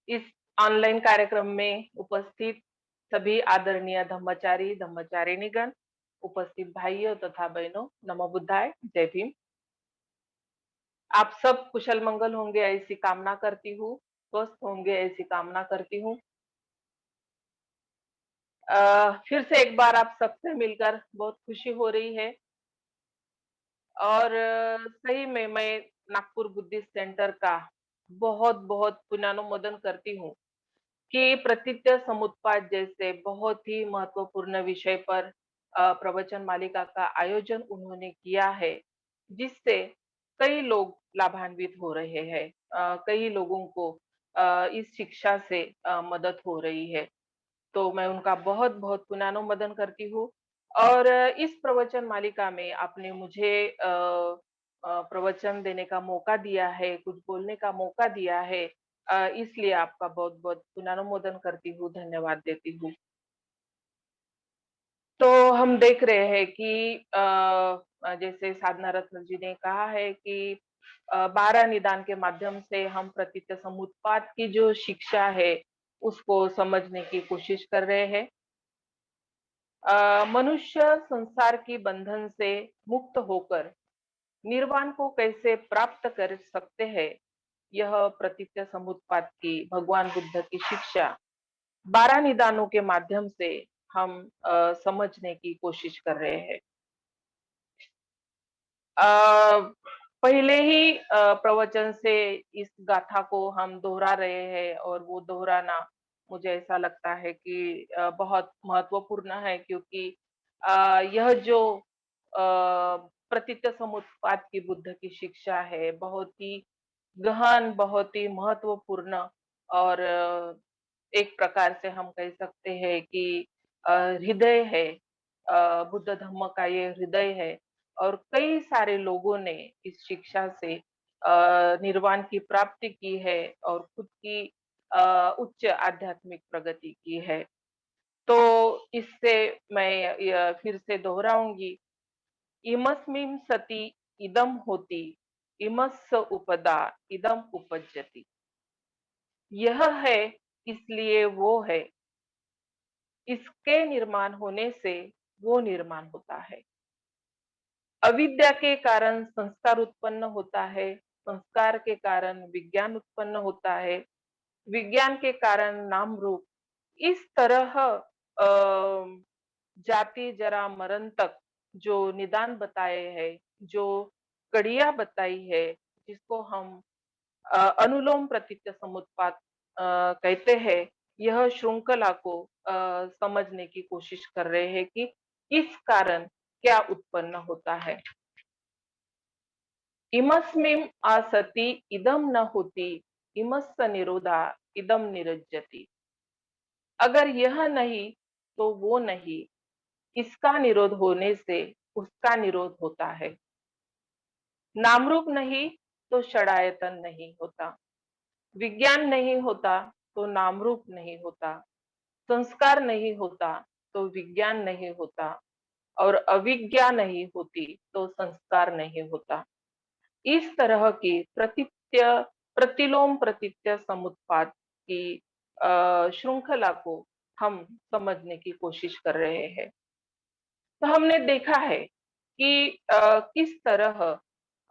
इस ऑनलाइन कार्यक्रम में उपस्थित सभी आदरणीय धम्मचारी धम्मचारिणीगण, उपस्थित भाइयों तथा बहनों, नमो बुद्धाय, जय भीम। आप सब कुशल मंगल होंगे ऐसी कामना करती हूँ, स्वस्थ होंगे ऐसी कामना करती हूँ। फिर से एक बार आप सबसे मिलकर बहुत खुशी हो रही है और सही में मैं नागपुर बुद्धिस्ट सेंटर का बहुत-बहुत पुण्यानुमोदन करती हूँ कि प्रतित्य समुत्पाद जैसे बहुत ही महत्वपूर्ण विषय पर प्रवचन मालिका का आयोजन उन्होंने किया है, जिससे कई लोग लाभान्वित हो रहे हैं। कई लोगों को इस शिक्षा से मदद हो रही है। तो मैं उनका बहुत-बहुत पुण्यानुमोदन करती हूँ और इस प्रवचन मालिका में आपने मुझे प्रवचन देने का मौका दिया है, कुछ बोलने का मौका दिया है। इसलिए आपका बहुत-बहुत पुण्यानुमोदन करती हूँ, धन्यवाद देती हूँ। तो हम देख रहे हैं कि जैसे साधना रत्न जी ने कहा है कि 12 निदान के माध्यम से हम प्रतीत समुत्पाद की जो शिक्षा है, उसको समझने की कोशिश कर रहे हैं। मनुष्य संसार की बंधन से मुक्त होकर निर्वाण को कैसे प्राप्त कर सकते हैं, यह प्रतीत समुत्पाद की भगवान बुद्ध की शिक्षा 12 निदानों के माध्यम से हम समझने की कोशिश कर रहे हैं। अ, पहले ही प्रवचन से इस गाथा को हम दोहरा रहे हैं और वो दोहराना मुझे ऐसा लगता है कि बहुत महत्वपूर्ण है क्योंकि यह जो प्रतीत समुत्पाद की बुद्ध की शिक्षा है, बहुत ही गहन, बहुत ही महत्वपूर्ण और एक प्रकार से हम कह सकते हैं कि हृदय है। बुद्ध धम्म का ये हृदय है और कई सारे लोगों ने इस शिक्षा से निर्वाण की प्राप्ति की है और खुद की उच्च आध्यात्मिक प्रगति की है। तो इससे मैं फिर से दोहराऊंगी, इमस्मिन् सति इदं होति, इमस्स उपदा इदं उपज्यति। यह है इसलिए वो है, इसके निर्माण होने से वो निर्माण होता है। अविद्या के कारण संस्कार उत्पन्न होता है, संस्कार के कारण विज्ञान उत्पन्न होता है, विज्ञान के कारण नाम रूप। इस तरह जाति जरा मरण तक जो निदान बताए हैं, जो कड़िया बताई है, जिसको हम अनुलोम प्रतीत समुत्पाद कहते हैं, यह श्रृंखला को समझने की कोशिश कर रहे हैं कि इस कारण क्या उत्पन्न होता है। इमस्मिन् असति इदं न होति, इमस्स निरोधा इदं निरुज्यति। अगर यह नहीं तो वो नहीं, इसका निरोध होने से उसका निरोध होता है। नामरूप नहीं तो षडायतन नहीं होता। विज्ञान नहीं होता तो नामरूप नहीं होता। संस्कार नहीं होता तो विज्ञान नहीं होता और अविज्ञा नहीं होती तो संस्कार नहीं होता। इस तरह की प्रतिलोम प्रतीत्य समुत्पाद की श्रृंखला को हम समझने की कोशिश कर रहे हैं। तो हमने देखा है कि किस तरह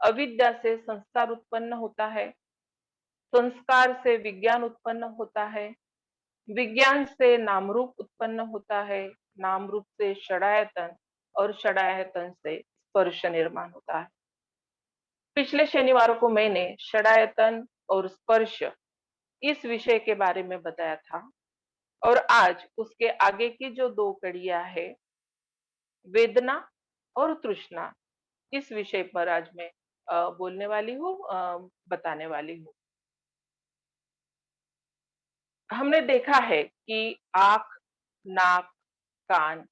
अविद्या से संस्कार उत्पन्न होता है, संस्कार से विज्ञान उत्पन्न होता है, विज्ञान से नामरूप उत्पन्न होता है, नामरूप से षडायतन और षडायतन से स्पर्श निर्माण होता है। पिछले शनिवार को मैंने षडायतन और स्पर्श इस विषय के बारे में बताया था और आज उसके आगे की जो दो कड़ियां है, वेदना और तृष्णा, इस विषय पर आज मैं बोलने वाली हूँ, बताने वाली हूँ। हमने देखा है कि आँख, नाक, कान,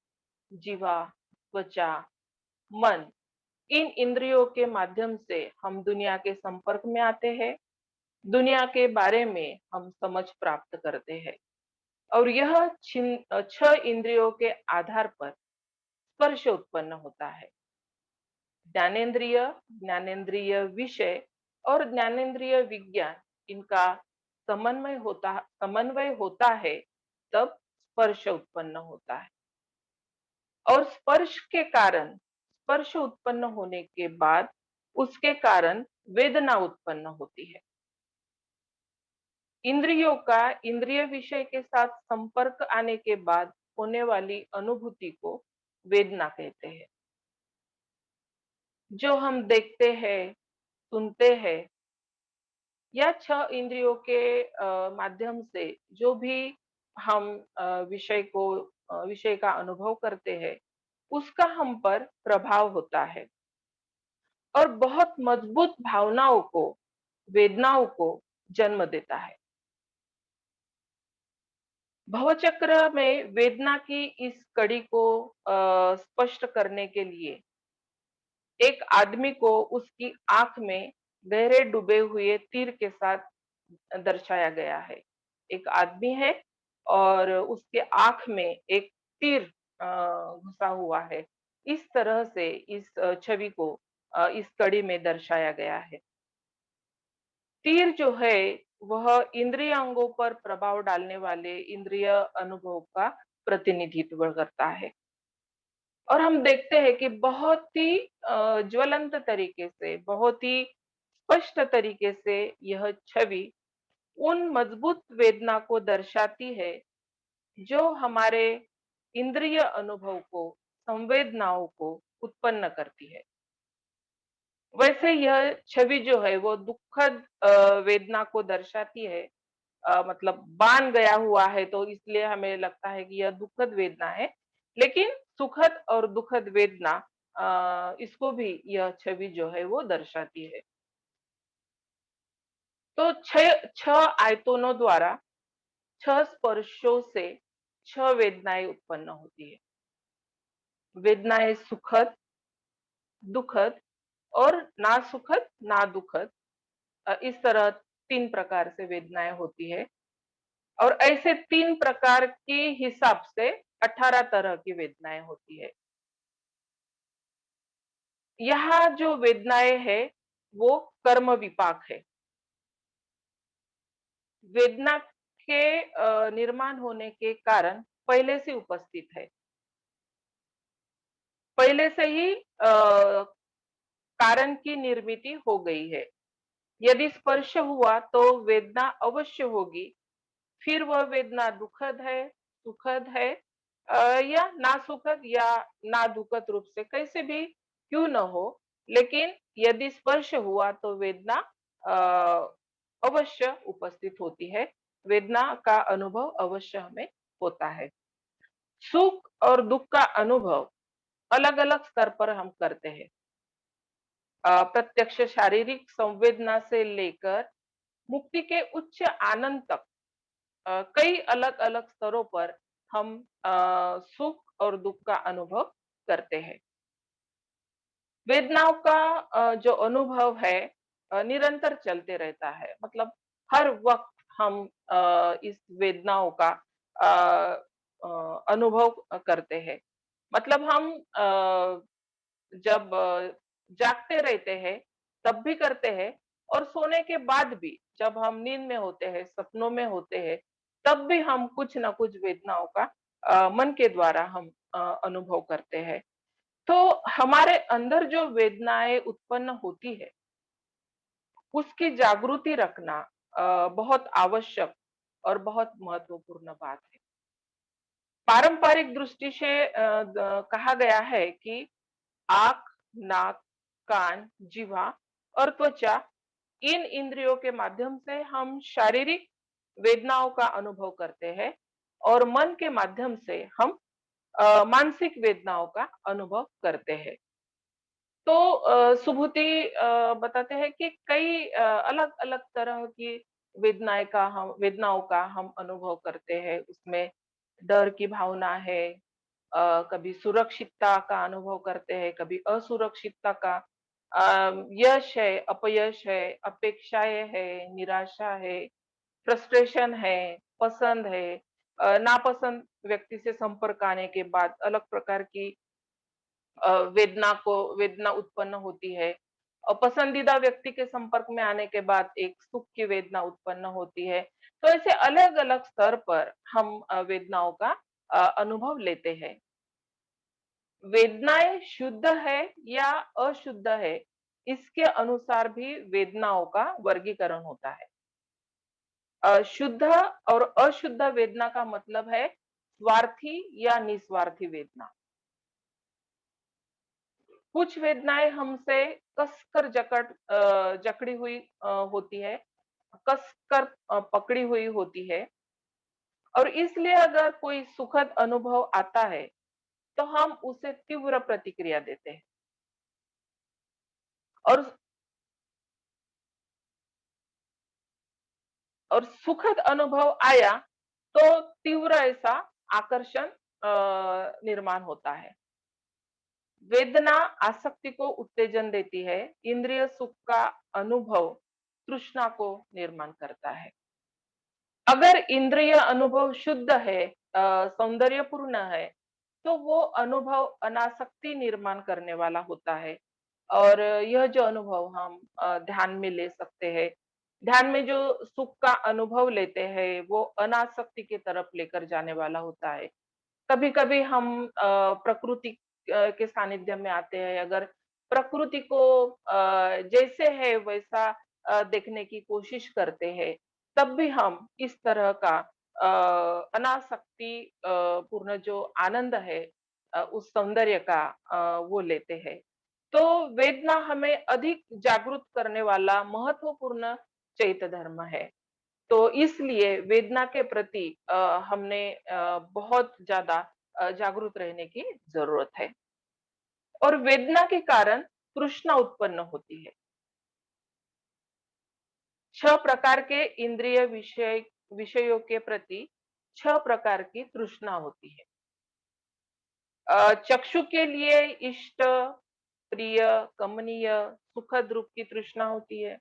जीवा, त्वचा, मन, इन इंद्रियों के माध्यम से हम दुनिया के संपर्क में आते हैं, दुनिया के बारे में हम समझ प्राप्त करते हैं और यह 6 इंद्रियों के आधार पर स्पर्श उत्पन्न होता है। ज्ञानेंद्रिय, ज्ञानेंद्रिय विषय और ज्ञानेंद्रिय विज्ञान, इनका समन्वय होता है, तब स्पर्श उत्पन्न होता है। और स्पर्श उत्पन्न होने के बाद उसके कारण वेदना उत्पन्न होती है। इंद्रियों का इंद्रिय विषय के साथ संपर्क आने के बाद होने वाली अनुभूति को वेदना कहते हैं। जो हम देखते हैं, सुनते हैं या 6 इंद्रियों के माध्यम से जो भी हम विषय का अनुभव करते हैं, उसका हम पर प्रभाव होता है और बहुत मजबूत वेदनाओं को जन्म देता है। भवचक्र में वेदना की इस कड़ी को स्पष्ट करने के लिए एक आदमी को उसकी आंख में गहरे डूबे हुए तीर के साथ दर्शाया गया है। एक आदमी है और उसके आंख में एक तीर घुसा हुआ है। इस तरह से इस छवि को इस कड़ी में दर्शाया गया है। तीर जो है वह इंद्रिय अंगों पर प्रभाव डालने वाले इंद्रिय अनुभव का प्रतिनिधित्व करता है। और हम देखते हैं कि बहुत ही ज्वलंत तरीके से, बहुत ही स्पष्ट तरीके से यह छवि उन मजबूत वेदना को दर्शाती है जो हमारे इंद्रिय अनुभव को, संवेदनाओं को उत्पन्न करती है। वैसे यह छवि जो है वो दुखद वेदना को दर्शाती है। मतलब बांध गया हुआ है तो इसलिए हमें लगता है कि यह दुखद वेदना है। लेकिन सुखद और दुखद वेदना इसको भी यह छवि जो है वो दर्शाती है। तो छह आयतनों द्वारा, 6 स्पर्शों से 6 वेदनाएं उत्पन्न होती है। वेदनाएं सुखद, दुखद और ना सुखद, ना दुखद, इस तरह 3 प्रकार से वेदनाएं होती है। और ऐसे 3 प्रकार के हिसाब से 18 तरह की वेदनाएं होती है। यहाँ जो वेदनाएं है वो कर्म विपाक है। वेदना के निर्माण होने के कारण पहले से उपस्थित है। पहले से ही कारण की निर्मिति हो गई है। यदि स्पर्श हुआ तो वेदना अवश्य होगी। फिर वह वेदना दुखद है, सुखद है या नासुखद या ना दुखद रूप से कैसे भी क्यों न हो, लेकिन यदि स्पर्श हुआ तो वेदना अवश्य उपस्थित होती है। वेदना का अनुभव अवश्य हमें होता है। सुख और दुख का अनुभव अलग-अलग स्तर पर हम करते हैं। प्रत्यक्ष शारीरिक संवेदना से लेकर मुक्ति के उच्च आनंद तक कई अलग-अलग स्तरों पर हम सुख और दुख का अनुभव करते हैं। वेदनाओं का जो अनुभव है निरंतर चलते रहता है। मतलब हर वक़्त हम इस वेदनाओं का अनुभव करते हैं। मतलब हम जब जागते रहते हैं, तब भी करते हैं और सोने के बाद भी जब हम नींद में होते हैं, सपनों में होते हैं, तब भी हम कुछ न कुछ वेदनाओं का मन के द्वारा हम अनुभव करते हैं। तो हमारे अंदर जो वेदनाएँ उत्पन्न होती है, उसकी जागृति रखना बहुत आवश्यक और बहुत महत्वपूर्ण बात है। पारंपरिक दृष्टि से कहा गया है कि आँख, नाक, कान, जिह्वा और त्वचा, इन इंद्रियों के माध्यम से हम शारीरिक वेदनाओं का अनुभव करते हैं और मन के माध्यम से हम मानसिक वेदनाओं का अनुभव करते हैं। तो सुभूति बताते हैं कि कई अलग-अलग तरह की वेदनाओं का हम अनुभव करते हैं। उसमें डर की भावना है, कभी सुरक्षितता का अनुभव करते हैं, कभी असुरक्षितता का, यश है, अपयश है, अपेक्षाएँ है, निराशा है, फ्रस्ट्रेशन है, पसंद है, नापसंद व्यक्ति से संपर्क आने के बाद अलग प्रकार की वेदना उत्पन्न होती है। और पसंदीदा व्यक्ति के संपर्क में आने के बाद एक सुख की वेदना उत्पन्न होती है। तो ऐसे अलग-अलग स्तर पर हम वेदनाओं का अनुभव लेते हैं। वेदनाएँ शुद्ध है या अशुद्ध है, इसके अनुसार भी वेदनाओं का वर्गीकरण होता है। शुद्ध और अशुद्ध वेदना का मतलब है स्वार्थी या निस्वार्थी वेदना। कुछ वेदनाएँ हमसे कसकर जकड़ी हुई होती है, कसकर पकड़ी हुई होती है और इसलिए अगर कोई सुखद अनुभव आता है, तो हम उसे तीव्र प्रतिक्रिया देते हैं और सुखद अनुभव आया, तो तीव्र ऐसा आकर्षण निर्माण होता है। वेदना आसक्ति को उत्तेजन देती है, इंद्रिय सुख का अनुभव तृष्णा को निर्माण करता है। अगर इंद्रिय अनुभव शुद्ध है, सौंदर्यपूर्ण है, तो वो अनुभव अनासक्ति निर्माण करने वाला होता है और यह जो अनुभव हम ध्यान में ले सकते हैं। ध्यान में जो सुख का अनुभव लेते हैं, वो अनासक्ति की तरफ लेकर जाने वाला होता है। कभी-कभी हम प्रकृति के सानिध्य में आते हैं, अगर प्रकृति को जैसे है वैसा देखने की कोशिश करते हैं, तब भी हम इस तरह का अनासक्ति पूर्ण जो आनंद है उस सौंदर्य का वो लेते हैं। तो वेदना हमें अधिक जागरूक करने वाला महत्वपूर्ण चैत्य धर्म है। तो इसलिए वेदना के प्रति हमने बहुत ज़्यादा जागरूक रहने की ज़रूरत है और वेदना के कारण तृष्णा उत्पन्न होती है। 6 प्रकार के इंद्रिय विषयों के प्रति 6 प्रकार की तृष्णा होती है। चक्षु के लिए इष्ट, प्रिय, कमनीय, सुखद रूप की तृष्णा होती है।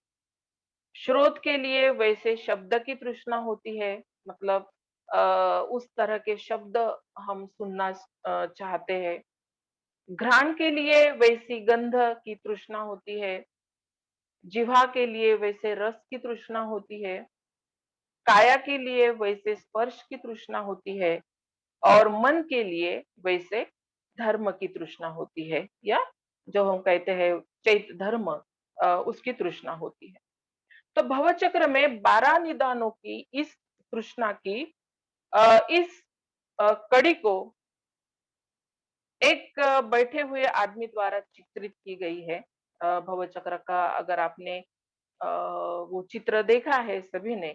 श्रोत के लिए वैसे शब्द की तृष्णा होती है, मतलब उस तरह के शब्द हम सुनना चाहते हैं। घ्राण के लिए वैसी गंध की तृष्णा होती है, जिह्वा के लिए वैसे रस की तृष्णा होती है, काया के लिए वैसे स्पर्श की तृष्णा होती है और मन के लिए वैसे धर्म की तृष्णा होती है या जो हम कहते हैं चैत धर्म उसकी तृष्णा होती है। तो भवचक्र में 12 निदानों की इस तृष्णा की इस कड़ी को एक बैठे हुए आदमी द्वारा चित्रित की गई है। भवचक्र का अगर आपने वो चित्र देखा है सभी ने,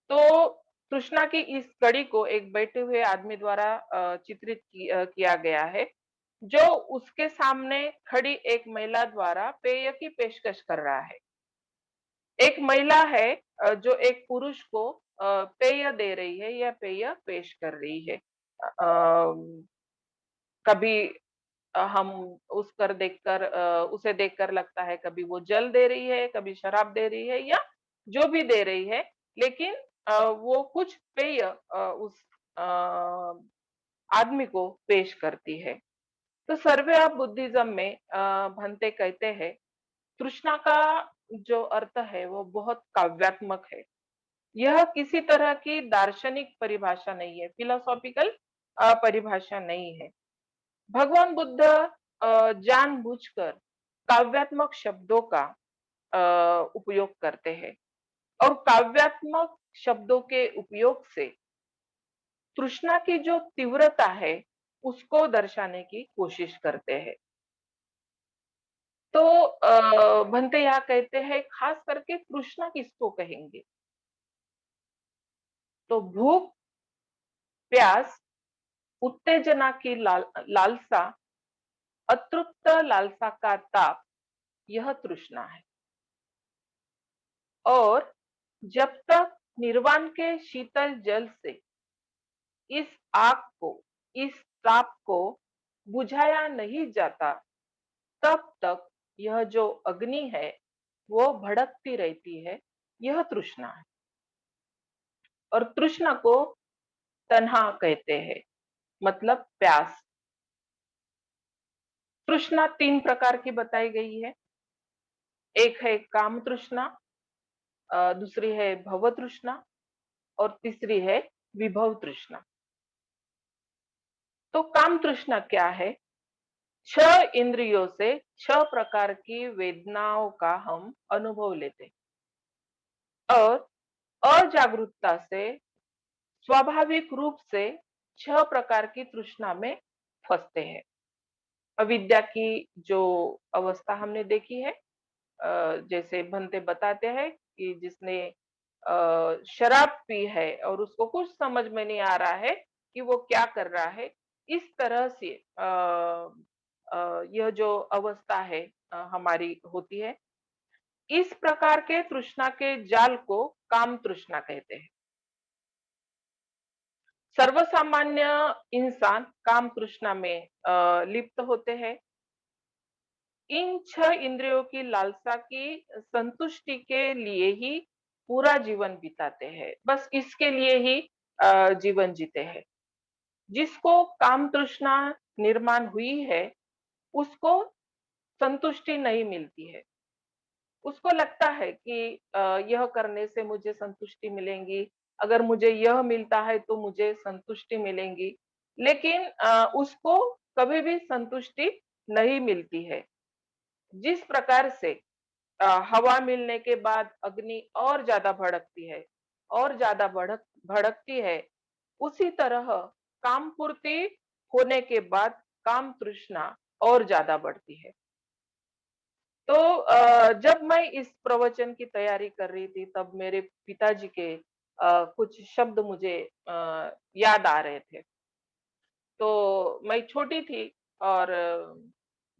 तो तृष्णा की इस कड़ी को एक बैठे हुए आदमी द्वारा किया गया है, जो उसके सामने खड़ी एक महिला द्वारा पेय की पेशकश कर रहा है। एक महिला है जो एक पुरुष को पेय दे रही है या पेय पेश कर रही है। कभी हम उसे देखकर लगता है कभी वो जल दे रही है, कभी शराब दे रही है या जो भी दे रही है, लेकिन वो कुछ पेय उस अ, आदमी को पेश करती है। तो सर्वे ऑफ बुद्धिज्म में भंते कहते हैं, तृष्णा का जो अर्थ है वो बहुत काव्यात्मक है। यह किसी तरह की दार्शनिक परिभाषा नहीं है, फिलोसॉफिकल परिभाषा नहीं है। भगवान बुद्ध जानबूझकर काव्यात्मक शब्दों का उपयोग करते हैं और काव्यात्मक शब्दों के उपयोग से तृष्णा की जो तीव्रता है उसको दर्शाने की कोशिश करते हैं। तो भंते यहाँ कहते हैं खास करके तृष्णा किसको कहेंगे? तो भूख, प्यास, उत्तेजना की लालसा, अतृप्त लालसा का ताप, यह तृष्णा है। और जब तक निर्वाण के शीतल जल से इस आग को, इस ताप को बुझाया नहीं जाता, तब तक यह जो अग्नि है, वो भड़कती रहती है, यह तृष्णा है। और तृष्णा को तन्हा कहते हैं, मतलब प्यास। तृष्णा 3 प्रकार की बताई गई है। एक है काम तृष्णा, दूसरी है भव तृष्णा और तीसरी है विभव तृष्णा। तो काम तृष्णा क्या है? 6 इंद्रियों से 6 प्रकार की वेदनाओं का हम अनुभव लेते हैं और अजागरूकता से स्वाभाविक रूप से 6 प्रकार की तृष्णा में फंसते हैं। अविद्या की जो अवस्था हमने देखी है, जैसे भंते बताते हैं कि जिसने शराब पी है और उसको कुछ समझ में नहीं आ रहा है कि वो क्या कर रहा है, इस तरह से यह जो अवस्था है हमारी होती है। इस प्रकार के तृष्णा के जाल को काम तृष्णा कहते हैं। सर्वसामान्य इंसान काम तृष्णा में लिप्त होते हैं। इन 6 इंद्रियों की लालसा की संतुष्टि के लिए ही पूरा जीवन बिताते हैं। बस इसके लिए ही जीवन जीते हैं। जिसको काम तृष्णा निर्माण हुई है, उसको संतुष्टि नहीं मिलती है। उसको लगता है कि यह करने से मुझे संतुष्टि मिलेंगी, अगर मुझे यह मिलता है तो मुझे संतुष्टि मिलेंगी। लेकिन उसको कभी भी संतुष्टि नहीं मिलती है। जिस प्रकार से हवा मिलने के बाद अग्नि और ज्यादा भड़कती है और ज्यादा भड़कती है, उसी तरह काम पूर्ति होने के बाद काम तृष्णा और ज्यादा बढ़ती है। तो जब मैं इस प्रवचन की तैयारी कर रही थी, तब मेरे पिताजी के कुछ शब्द मुझे याद आ रहे थे। तो मैं छोटी थी और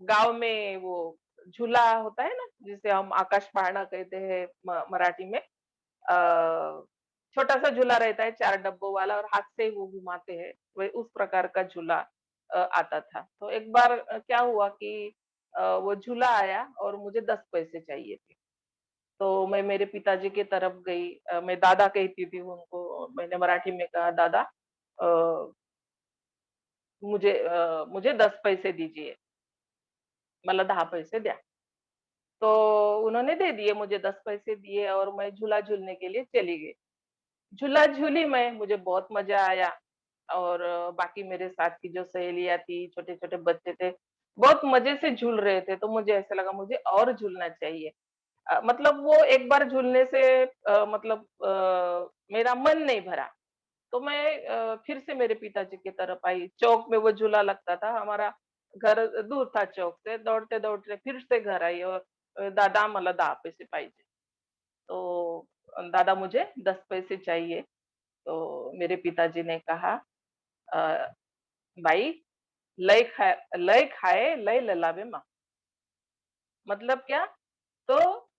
गांव में वो झूला होता है ना, जिसे हम आकाश पहाड़ा कहते हैं मराठी में। छोटा सा झूला रहता है 4 डब्बों वाला और हाथ से वो घुमाते हैं, वही उस प्रकार का झूला आता था। तो एक बार क्या हुआ कि वो झूला आया और मुझे 10 पैसे चाहिए थे। तो मैं मेरे पिताजी की तरफ गई, मैं दादा कहती थी उनको, मैंने मराठी में कहा, दादा अ, मुझे 10 पैसे दीजिए, मला 10 पैसे द्या। तो उन्होंने दे दिए, मुझे 10 पैसे दिए और मैं झूला झूलने के लिए चली गई। झूला झूली मैं, मुझे बहुत मजा आया और बाकी मेरे साथ की जो सहेलियां थी, छोटे-छोटे बच्चे थे, बहुत मजे से झूल रहे थे, तो मुझे ऐसा लगा मुझे और झूलना चाहिए। मतलब वो एक बार झूलने से मतलब मेरा मन नहीं भरा। तो मैं फिर से मेरे पिताजी की तरफ आई। चौक में वो झूला लगता था, हमारा घर दूर था चौक से। दौड़ते-दौड़ते फिर से घर आई और दादा मला 10 पैसे पाहिजे। तो दादा मुझे 10 पैसे चाहिए। तो मेरे पिताजी ने कहा, अ, "बाई लय खाए लय ललावे माँ।" मतलब क्या? तो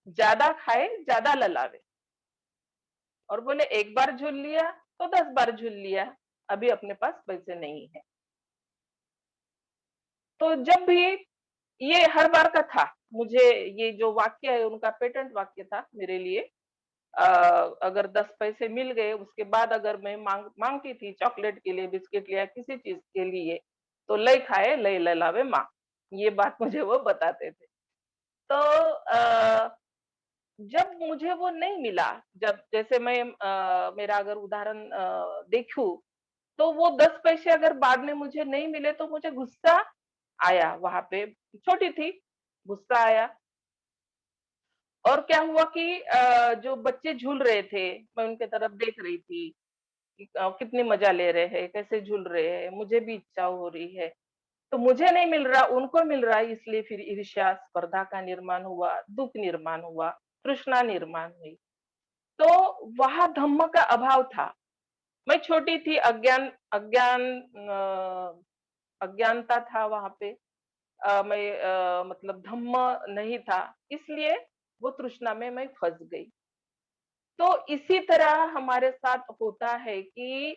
ज्यादा खाए ज्यादा ललावे। और बोले एक बार झूल लिया तो 10 बार झूल लिया, अभी अपने पास पैसे नहीं है। तो जब भी ये हर बार का था, मुझे ये जो वाक्य है उनका पेटेंट वाक्य था मेरे लिए। अ, अगर 10 पैसे मिल गए, उसके बाद अगर मैं मांगती थी चॉकलेट के लिए, बिस्किट या किसी चीज के लिए, तो लय खाए लय ललावे माँ, ये बात मुझे वो बताते थे। तो जब मुझे वो नहीं मिला, जब जैसे मैं मेरा अगर उदाहरण देखूं, तो वो 10 पैसे अगर बाद में मुझे नहीं मिले तो मुझे गुस्सा आया वहां पे। छोटी थी, गुस्सा आया। और क्या हुआ कि जो बच्चे झूल रहे थे, मैं उनके तरफ देख रही थी कि कितनी मजा ले रहे हैं, कैसे झूल रहे हैं, मुझे भी इच्छा हो रही है। तो मुझे नहीं मिल रहा, उनको मिल रहा है, इसलिए फिर ईर्ष्या, स्पर्धा का निर्माण हुआ, दुःख निर्माण हुआ, तृष्णा निर्माण हुई। तो वहां धम्म का अभाव था। मैं छोटी थी, अज्ञान अज्ञानता था वहां पे। मैं मतलब धम्म नहीं था, इसलिए वो तृष्णा में मैं फंस गई। तो इसी तरह हमारे साथ होता है कि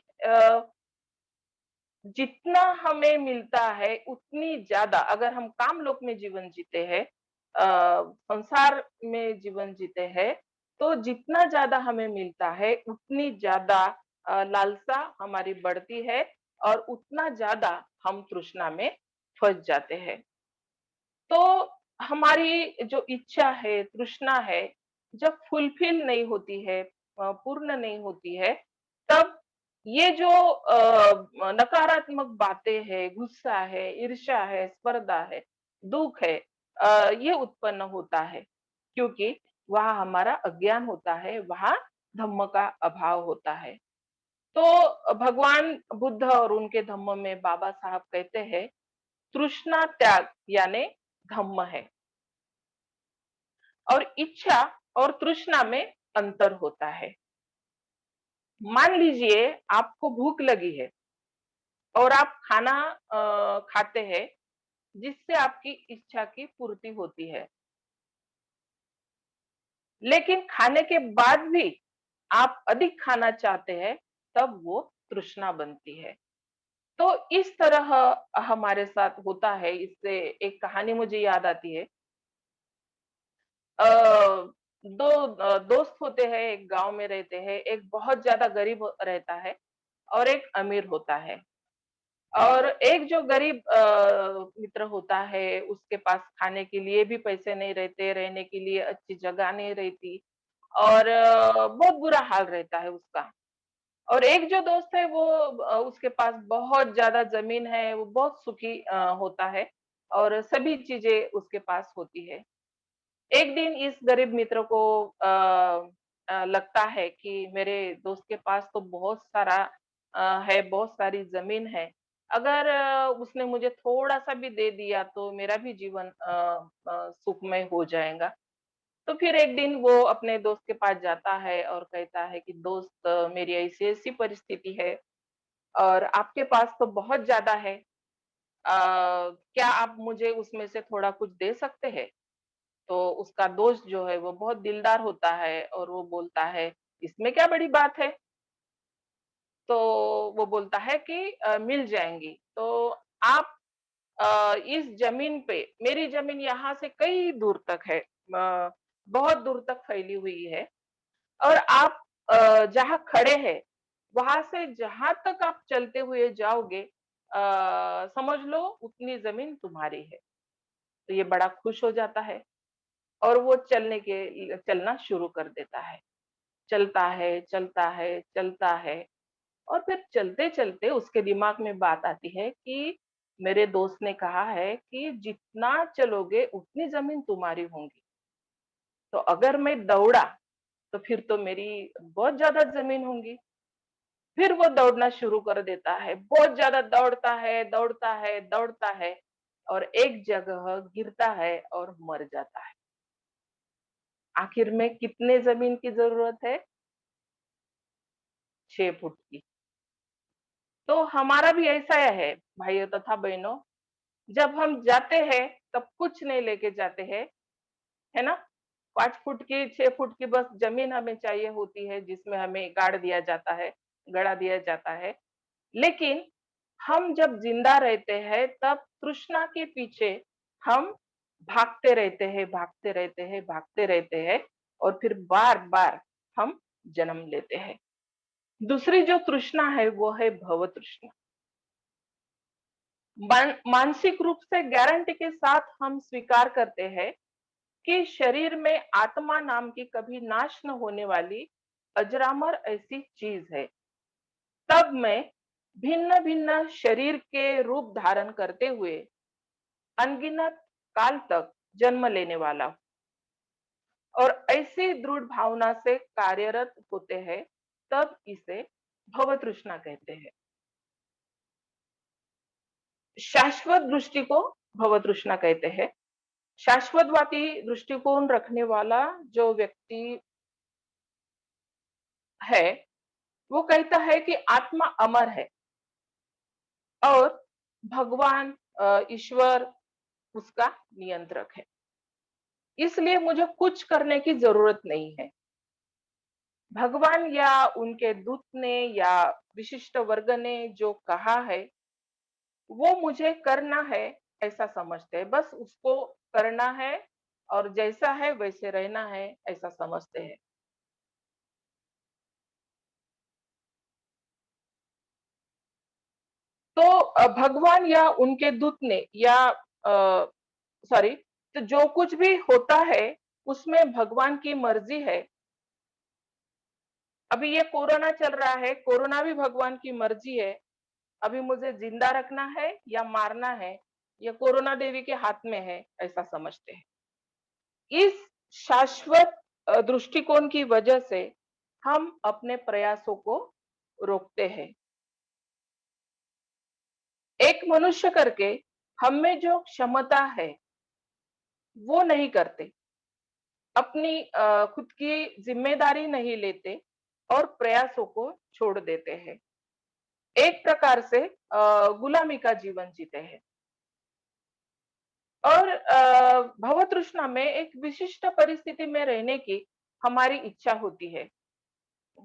जितना हमें मिलता है उतनी ज्यादा, अगर हम काम लोक में जीवन जीते हैं, संसार में जीवन जीते हैं, तो जितना ज्यादा हमें मिलता है उतनी ज्यादा लालसा हमारी बढ़ती है और उतना ज्यादा हम तृष्णा में फंस जाते हैं। तो हमारी जो इच्छा है, तृष्णा है, जब फुलफिल नहीं होती है, पूर्ण नहीं होती है, तब ये जो नकारात्मक बातें हैं, गुस्सा है, ईर्ष्या है, स्पर्धा है, दुःख है, ये उत्पन्न होता है। क्योंकि वहाँ हमारा अज्ञान होता है, वहाँ धम्म का अभाव होता है। तो भगवान बुद्ध और उनके धम्म में बाबा साहब कहते हैं, तृष्णा त्याग यानी धम्म है। और इच्छा और तृष्णा में अंतर होता है। मान लीजिए आपको भूख लगी है और आप खाना खाते हैं, जिससे आपकी इच्छा की पूर्ति होती है। लेकिन खाने के बाद भी आप अधिक खाना चाहते हैं, तब वो तृष्णा बनती है। तो इस तरह हमारे साथ होता है। इससे एक कहानी मुझे याद आती है। अ, दो दोस्त होते हैं, एक गांव में रहते हैं, एक बहुत ज्यादा गरीब रहता है और एक अमीर होता है। और एक जो गरीब मित्र होता है, उसके पास खाने के लिए भी पैसे नहीं रहते, रहने के लिए अच्छी जगह नहीं रहती और बहुत बुरा हाल रहता है उसका। और एक जो दोस्त है वो उसके पास बहुत ज्यादा जमीन है, वो बहुत सुखी होता है और सभी चीजें उसके पास होती है। एक दिन इस गरीब मित्र को लगता है कि मेरे दोस्त के पास तो बहुत सारा है, बहुत सारी जमीन है। अगर उसने मुझे थोड़ा सा भी दे दिया तो मेरा भी जीवन सुखमय हो जाएगा। तो फिर एक दिन वो अपने दोस्त के पास जाता है और कहता है कि दोस्त, मेरी ऐसी ऐसी परिस्थिति है और आपके पास तो बहुत ज्यादा है। क्या आप मुझे उसमें से थोड़ा कुछ दे सकते हैं? तो उसका दोस्त जो है वो बहुत दिलदार होता है और वो बोलता है, इसमें क्या बड़ी बात है? तो वो बोलता है कि मिल जाएंगी। तो आप इस जमीन पे, मेरी जमीन यहाँ से कई दूर तक है, बहुत दूर तक फैली हुई है और आप जहाँ खड़े हैं वहां से जहां तक आप चलते हुए जाओगे, समझ लो उतनी जमीन तुम्हारी है। तो ये बड़ा खुश हो जाता है और वो चलना शुरू कर देता है। चलता है, चलता है, चलता है और फिर चलते-चलते उसके दिमाग में बात आती है कि मेरे दोस्त ने कहा है कि जितना चलोगे उतनी ज़मीन तुम्हारी होंगी। तो अगर मैं दौड़ा तो फिर तो मेरी बहुत ज़्यादा ज़मीन होंगी। फिर वो दौड़ना शुरू कर देता है, बहुत ज़्यादा दौड़ता है, दौड़ता है, दौड़ता है और एक जगह गिरता है और मर जाता है। आखिर में कितने ज़मीन की ज़रूरत है? 6 फुट की। तो हमारा भी ऐसा है भाइयों तथा बहनों, जब हम जाते हैं तब कुछ नहीं लेके जाते हैं, है ना? 5 फुट की, 6 फुट की बस ज़मीन हमें चाहिए होती है, जिसमें हमें गाड़ दिया जाता है, गड़ा दिया जाता है। लेकिन हम जब जिंदा रहते हैं तब तृष्णा के पीछे हम भागते रहते हैं, भागते रहते हैं, भागते रहते हैं और फिर बार-बार हम जन्म लेते हैं। दूसरी जो तृष्णा है वो है भव तृष्णा। मानसिक रूप से गारंटी के साथ हम स्वीकार करते हैं कि शरीर में आत्मा नाम की कभी नाश न होने वाली अजरामर ऐसी चीज है। तब मैं भिन्न भिन्न शरीर के रूप धारण करते हुए अनगिनत काल तक जन्म लेने वाला हूँ और ऐसी दृढ़ भावना से कार्यरत होते हैं, तब इसे भव तृष्णा कहते हैं। शाश्वत दृष्टि को भव तृष्णा कहते हैं। शाश्वतवादी दृष्टिकोण रखने वाला जो व्यक्ति है, वो कहता है कि आत्मा अमर है और भगवान, ईश्वर उसका नियंत्रक है। इसलिए मुझे कुछ करने की जरूरत नहीं है। भगवान या उनके दूत ने या विशिष्ट वर्ग ने जो कहा है वो मुझे करना है, ऐसा समझते हैं। बस उसको करना है और जैसा है वैसे रहना है, ऐसा समझते हैं। तो भगवान या उनके दूत ने या सॉरी, तो जो कुछ भी होता है उसमें भगवान की मर्जी है। अभी ये कोरोना चल रहा है, कोरोना भी भगवान की मर्जी है। अभी मुझे जिंदा रखना है या मारना है, ये कोरोना देवी के हाथ में है, ऐसा समझते हैं। इस शाश्वत दृष्टिकोण की वजह से हम अपने प्रयासों को रोकते हैं। एक मनुष्य करके हम में जो क्षमता है वो नहीं करते, अपनी खुद की जिम्मेदारी नहीं लेते और प्रयासों को छोड़ देते हैं। एक प्रकार से गुलामी का जीवन जीते हैं। और भव तृष्णा में एक विशिष्ट परिस्थिति में रहने की हमारी इच्छा होती है।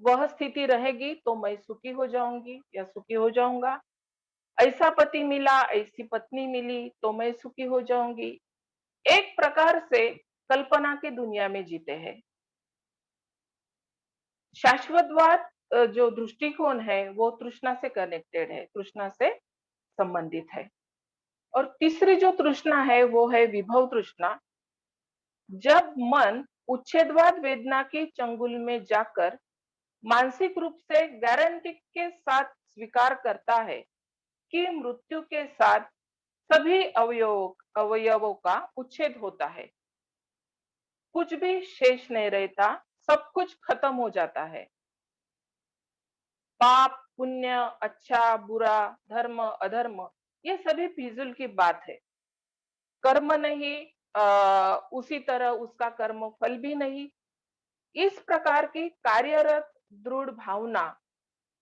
वह स्थिति रहेगी तो मैं सुखी हो जाऊंगी या सुखी हो जाऊंगा। ऐसा पति मिला, ऐसी पत्नी मिली तो मैं सुखी हो जाऊंगी। एक प्रकार से कल्पना की दुनिया में जीते हैं। शाश्वतवाद जो दृष्टिकोण है वो तृष्णा से कनेक्टेड है, तृष्णा से संबंधित है। और तीसरी जो तृष्णा है वो है विभव तृष्णा। जब मन उच्छेदवाद वेदना के चंगुल में जाकर मानसिक रूप से गारंटी के साथ स्वीकार करता है कि मृत्यु के साथ सभी अवयवों का उच्छेद होता है, कुछ भी शेष नहीं रहता, सब कुछ खत्म हो जाता है। पाप पुण्य, अच्छा बुरा, धर्म अधर्म, ये सभी फिजूल की बात है। कर्म नहीं, उसी तरह उसका कर्म फल भी नहीं। इस प्रकार की कार्यरत दृढ़ भावना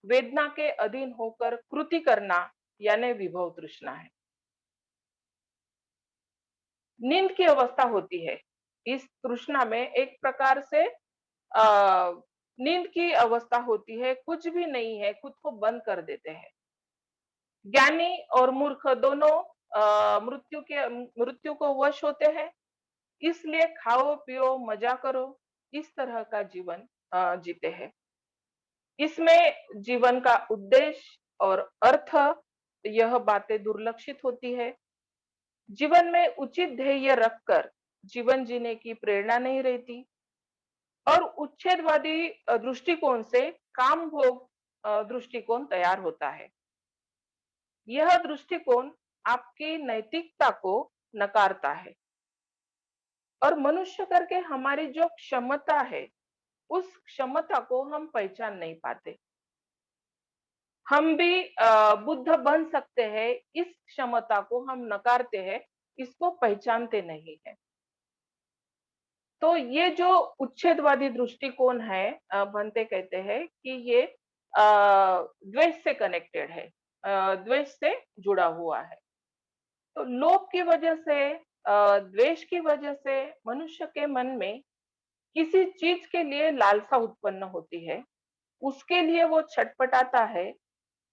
वेदना के अधीन होकर कृति करना यानी विभव तृष्णा है। नींद की अवस्था होती है। इस तृष्णा में एक प्रकार से नींद की अवस्था होती है, कुछ भी नहीं है, खुद को बंद कर देते हैं। ज्ञानी और मूर्ख दोनों मृत्यु को वश होते हैं। इसलिए खाओ पियो मजा करो, इस तरह का जीवन जीते हैं। इसमें जीवन का उद्देश्य और अर्थ, यह बातें दुर्लक्षित होती है। जीवन में उचित ध्येय रखकर जीवन जीने की प्रेरणा नहीं रहती। और उच्छेदवादी दृष्टिकोण से काम भोग दृष्टिकोण तैयार होता है। यह दृष्टिकोण आपकी नैतिकता को नकारता है और मनुष्य करके हमारी जो क्षमता है उस क्षमता को हम पहचान नहीं पाते। हम भी बुद्ध बन सकते हैं, इस क्षमता को हम नकारते हैं, इसको पहचानते नहीं है। तो ये जो उच्छेदवादी दृष्टिकोण है, भंते कहते हैं कि ये द्वेष से कनेक्टेड है, द्वेष से जुड़ा हुआ है। तो लोभ की वजह से, द्वेष की वजह से मनुष्य के मन में किसी चीज के लिए लालसा उत्पन्न होती है, उसके लिए वो छटपटाता है।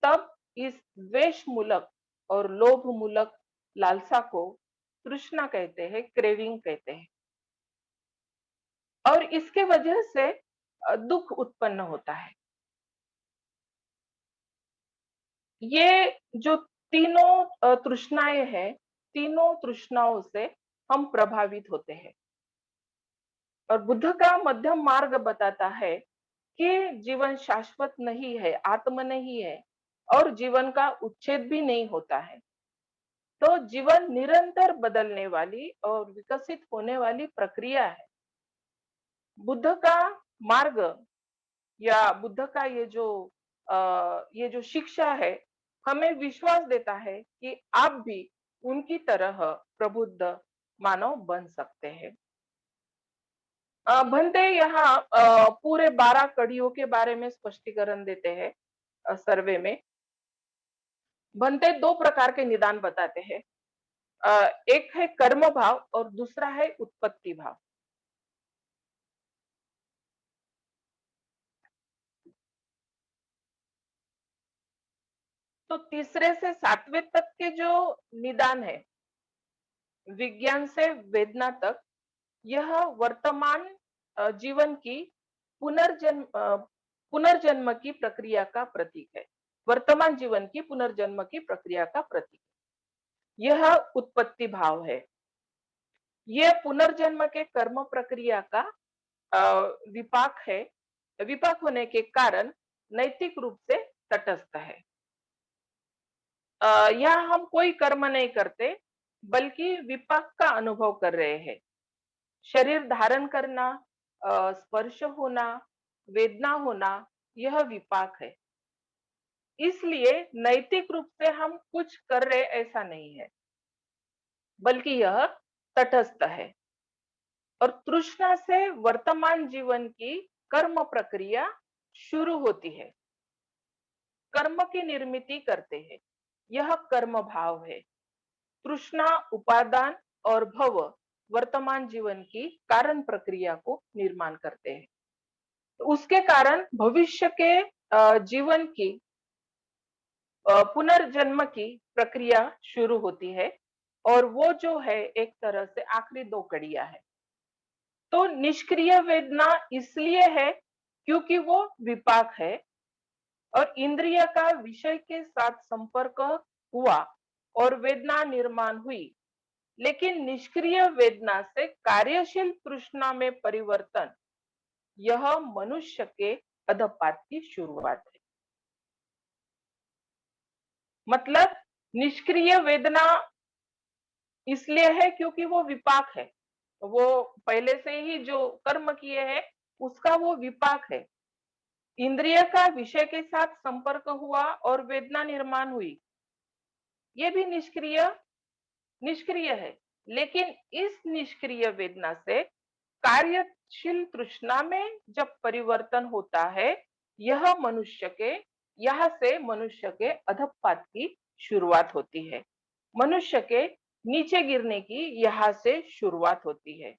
तब इस द्वेष मूलक और लोभ मूलक लालसा को तृष्णा कहते हैं, क्रेविंग कहते हैं। और इसके वजह से दुख उत्पन्न होता है। ये जो तीनों तृष्णाएं हैं, तीनों तृष्णाओं से हम प्रभावित होते हैं। और बुद्ध का मध्यम मार्ग बताता है कि जीवन शाश्वत नहीं है, आत्म नहीं है और जीवन का उच्छेद भी नहीं होता है। तो जीवन निरंतर बदलने वाली और विकसित होने वाली प्रक्रिया है। बुद्ध का मार्ग या बुद्ध का ये जो शिक्षा है, हमें विश्वास देता है कि आप भी उनकी तरह प्रबुद्ध मानव बन सकते हैं। भंते यहाँ पूरे 12 कड़ियों के बारे में स्पष्टीकरण देते हैं। सर्वे में भंते दो प्रकार के निदान बताते हैं। एक है कर्म भाव और दूसरा है उत्पत्ति भाव। तो तीसरे से सातवें तक के जो निदान है, विज्ञान से वेदना तक, यह वर्तमान जीवन की पुनर्जन्म की प्रक्रिया का प्रतीक है। वर्तमान जीवन की पुनर्जन्म की प्रक्रिया का प्रतीक यह उत्पत्ति भाव है। ये पुनर्जन्म के कर्म प्रक्रिया का विपाक है। विपाक होने के कारण नैतिक रूप से तटस्थ है। यहाँ हम कोई कर्म नहीं करते, बल्कि विपाक का अनुभव कर रहे हैं। शरीर धारण करना, स्पर्श होना, वेदना होना, यह विपाक है। इसलिए नैतिक रूप से हम कुछ कर रहे ऐसा नहीं है, बल्कि यह तटस्थ है। और तृष्णा से वर्तमान जीवन की कर्म प्रक्रिया शुरू होती है। कर्म की निर्मिति करते हैं, यह कर्म भाव है। तृष्णा, उपादान और भव वर्तमान जीवन की कारण प्रक्रिया को निर्माण करते हैं। तो उसके कारण भविष्य के जीवन की पुनर्जन्म की प्रक्रिया शुरू होती है। और वो जो है एक तरह से आखिरी दो कड़ियां है। तो निष्क्रिय वेदना इसलिए है क्योंकि वो विपाक है और इंद्रिय का विषय के साथ संपर्क हुआ और वेदना निर्माण हुई। लेकिन निष्क्रिय वेदना से कार्यशील तृष्णा में परिवर्तन, यह मनुष्य के अधपात की शुरुआत है। मतलब निष्क्रिय वेदना इसलिए है क्योंकि वो विपाक है। वो पहले से ही जो कर्म किए हैं उसका वो विपाक है। इंद्रिय का विषय के साथ संपर्क हुआ और वेदना निर्माण हुई, ये भी निष्क्रिय निष्क्रिय है। लेकिन इस निष्क्रिय वेदना से कार्यशील तृष्णा में जब परिवर्तन होता है, यह मनुष्य के यहाँ से मनुष्य के अधपात की शुरुआत होती है। मनुष्य के नीचे गिरने की यहाँ से शुरुआत होती है।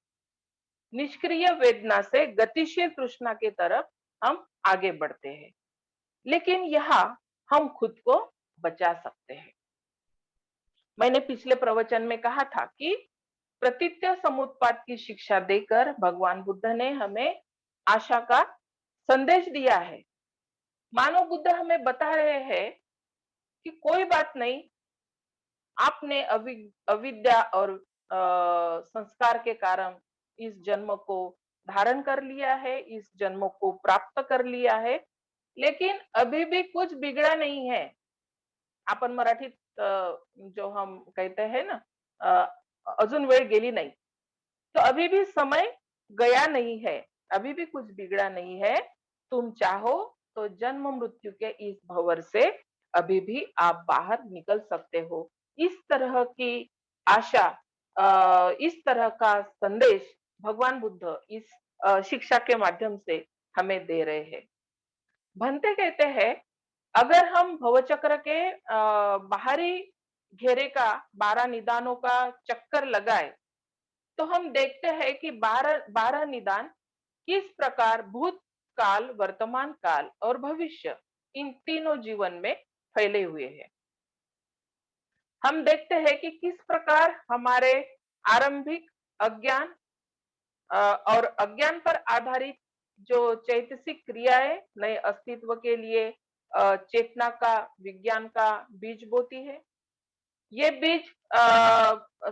निष्क्रिय वेदना से गतिशील तृष्णा की तरफ हम आगे बढ़ते हैं। लेकिन यहाँ हम खुद को बचा सकते हैं। मैंने पिछले प्रवचन में कहा था कि प्रतीत्य समुत्पाद की शिक्षा देकर भगवान बुद्ध ने हमें आशा का संदेश दिया है। मानव बुद्ध हमें बता रहे हैं कि कोई बात नहीं, आपने अविद्या और संस्कार के कारण इस जन्म को धारण कर लिया है, इस जन्म को प्राप्त कर लिया है, लेकिन अभी भी कुछ बिगड़ा नहीं है। आपण मराठीत जो हम कहते हैं ना, अजून वेळ गेली नाही। तो अभी भी समय गया नहीं है, अभी भी कुछ बिगड़ा नहीं है। तुम चाहो तो जन्म मृत्यु के इस भंवर से अभी भी आप बाहर निकल सकते हो। इस तरह की आशा, इस तरह का संदेश भगवान बुद्ध इस शिक्षा के माध्यम से हमें दे रहे हैं। भंते कहते हैं, अगर हम भवचक्र के बाहरी घेरे का 12 निदानों का चक्कर लगाए, तो हम देखते हैं कि 12 निदान किस प्रकार भूत काल, वर्तमान काल और भविष्य, इन तीनों जीवन में फैले हुए हैं। हम देखते हैं कि किस प्रकार हमारे आरंभिक अज्ञान और अज्ञान पर आधारित जो चैतसिक क्रियाएं नए अस्तित्व के लिए चेतना का, विज्ञान का बीज बोती है। ये बीज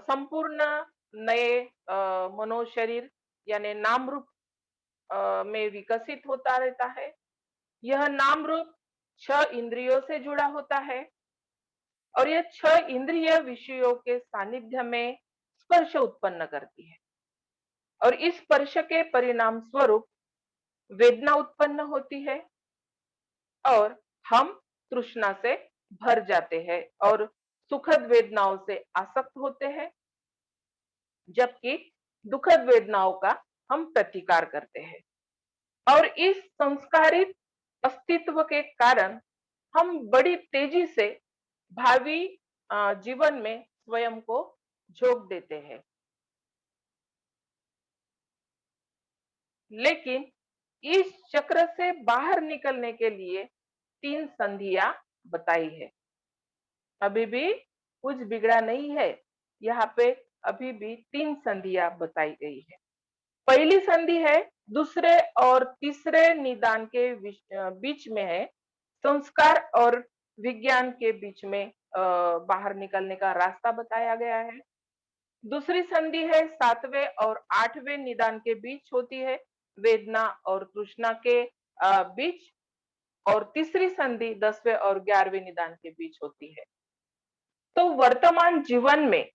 संपूर्ण नए मनोशरीर यानी नाम रूप में विकसित होता रहता है। यह नाम रूप 6 इंद्रियों से जुड़ा होता है और ये 6 इंद्रिय विषयों के सानिध्य में स्पर्श उत्पन्न करती है। और इस स्पर्श के परिणाम स्वरूप वेदना उत्पन्न होती है और हम तृष्णा से भर जाते हैं और सुखद वेदनाओं से आसक्त होते हैं, जबकि दुखद वेदनाओं का हम प्रतिकार करते हैं। और इस संस्कारित अस्तित्व के कारण हम बड़ी तेजी से भावी जीवन में स्वयं को झोंक देते हैं। लेकिन इस चक्र से बाहर निकलने के लिए 3 संधियां बताई है। अभी भी कुछ बिगड़ा नहीं है। यहाँ पे अभी भी 3 संधियां बताई गई है। पहली संधि है दूसरे और तीसरे निदान के बीच में है। संस्कार और विज्ञान के बीच में बाहर निकलने का रास्ता बताया गया है। दूसरी संधि है 7वें और 8वें निदान के बीच होती है, वेदना और तृष्णा के बीच। और तीसरी संधि 10वें और 11वें निदान के बीच होती है। तो वर्तमान जीवन में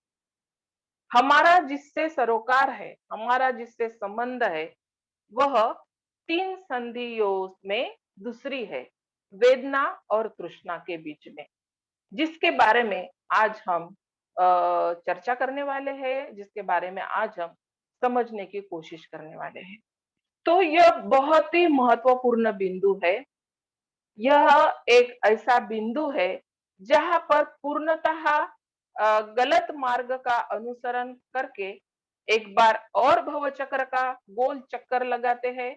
हमारा जिससे सरोकार है, हमारा जिससे संबंध है, वह तीन संधियों में दूसरी है, वेदना और तृष्णा के बीच में, जिसके बारे में आज हम चर्चा करने वाले हैं, जिसके बारे में आज हम समझने की कोशिश करने वाले हैं। तो यह बहुत ही महत्वपूर्ण बिंदु है। यह एक ऐसा बिंदु है जहां पर पूर्णतः गलत मार्ग का अनुसरण करके एक बार और भवचक्र का गोल चक्कर लगाते हैं,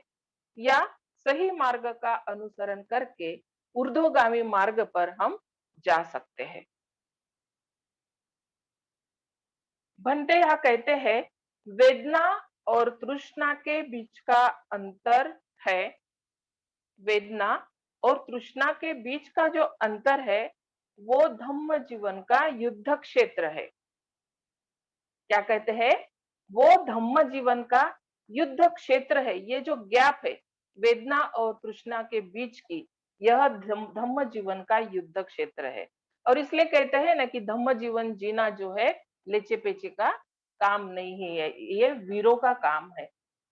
या सही मार्ग का अनुसरण करके ऊर्ध्वगामी मार्ग पर हम जा सकते हैं। भंते यहाँ कहते हैं, वेदना और तृष्णा के बीच का अंतर है, वेदना और तृष्णा के बीच का जो अंतर है, वो धम्म जीवन का युद्ध क्षेत्र है। क्या कहते हैं? वो धम्म जीवन का युद्ध क्षेत्र है। ये जो गैप है वेदना और तृष्णा के बीच की, यह धम्म जीवन का युद्ध क्षेत्र है। और इसलिए कहते हैं ना कि धम्म जीवन जीना जो है लेचे पेचे का काम नहीं है, ये वीरों का काम है।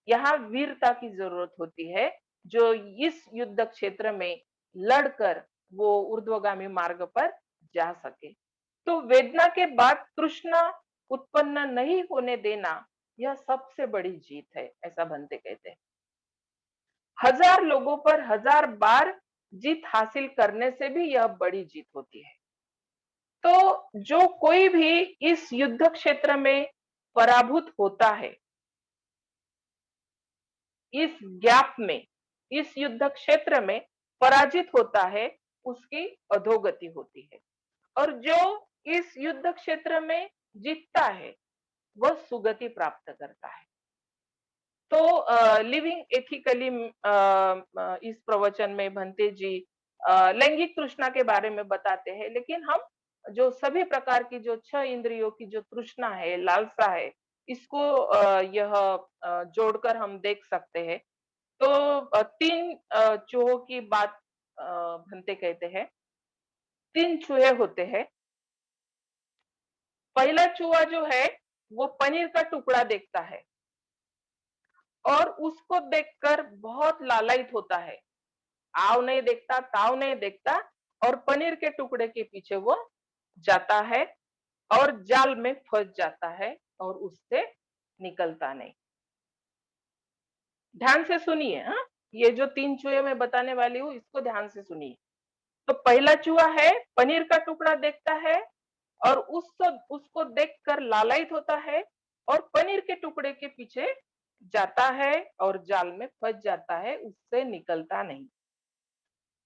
यहाँ वीरता की जरूरत होती है, जो इस युद्ध क्षेत्र में लड़कर वो ऊर्ध्वगामी मार्ग पर जा सके। तो वेदना के बाद तृष्णा उत्पन्न नहीं होने देना, यह सबसे बड़ी जीत है, ऐसा भंते कहते हैं। हजार लोगों पर हजार बार जीत हासिल करने से भी यह बड़ी जीत होती है। तो जो कोई भी इस युद्ध क्षेत्र में पराभूत होता है, इस गैप में, इस युद्ध क्षेत्र में पराजित होता है, उसकी अधोगति होती है। और जो इस युद्ध क्षेत्र में जीतता है, वह सुगति प्राप्त करता है। तो लिविंग एथिकली इस प्रवचन में भंते जी लैंगिक तृष्णा के बारे में बताते हैं, लेकिन हम जो सभी प्रकार की जो 6 इंद्रियों की जो तृष्णा है, लालसा है, इसको यह जोड़कर हम देख सकते हैं। तो 3 चूहों की बात भंते कहते हैं। 3 चूहे होते हैं। पहला चूहा जो है, वो पनीर का टुकड़ा देखता है और उसको देखकर बहुत लालायित होता है। आव नहीं देखता, ताव नहीं देखता, और पनीर के टुकड़े के पीछे वो जाता है और जाल में फंस जाता है और उससे निकलता नहीं। ध्यान से सुनिए, हाँ, ये जो 3 चूहे मैं बताने वाली हूँ, इसको ध्यान से सुनिए। तो पहला चूहा है, पनीर का टुकड़ा देखता है और उसको उसको देखकर लालायित होता है और पनीर के टुकड़े के पीछे जाता है और जाल में फंस जाता है, उससे निकलता नहीं।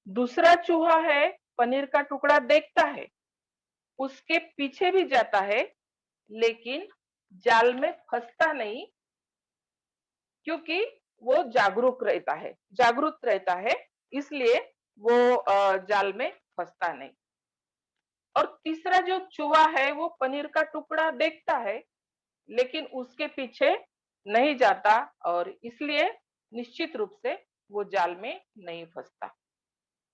दूसरा चूहा है, पनीर का टुकड़ा देखता है, उसके पीछे भी जाता है, लेकिन जाल में फंसता नहीं, क्योंकि वो जागरूक रहता है, इसलिए वो जाल में फंसता नहीं। और तीसरा जो चूहा है, वो पनीर का टुकड़ा देखता है, लेकिन उसके पीछे नहीं जाता और इसलिए निश्चित रूप से वो जाल में नहीं फंसता।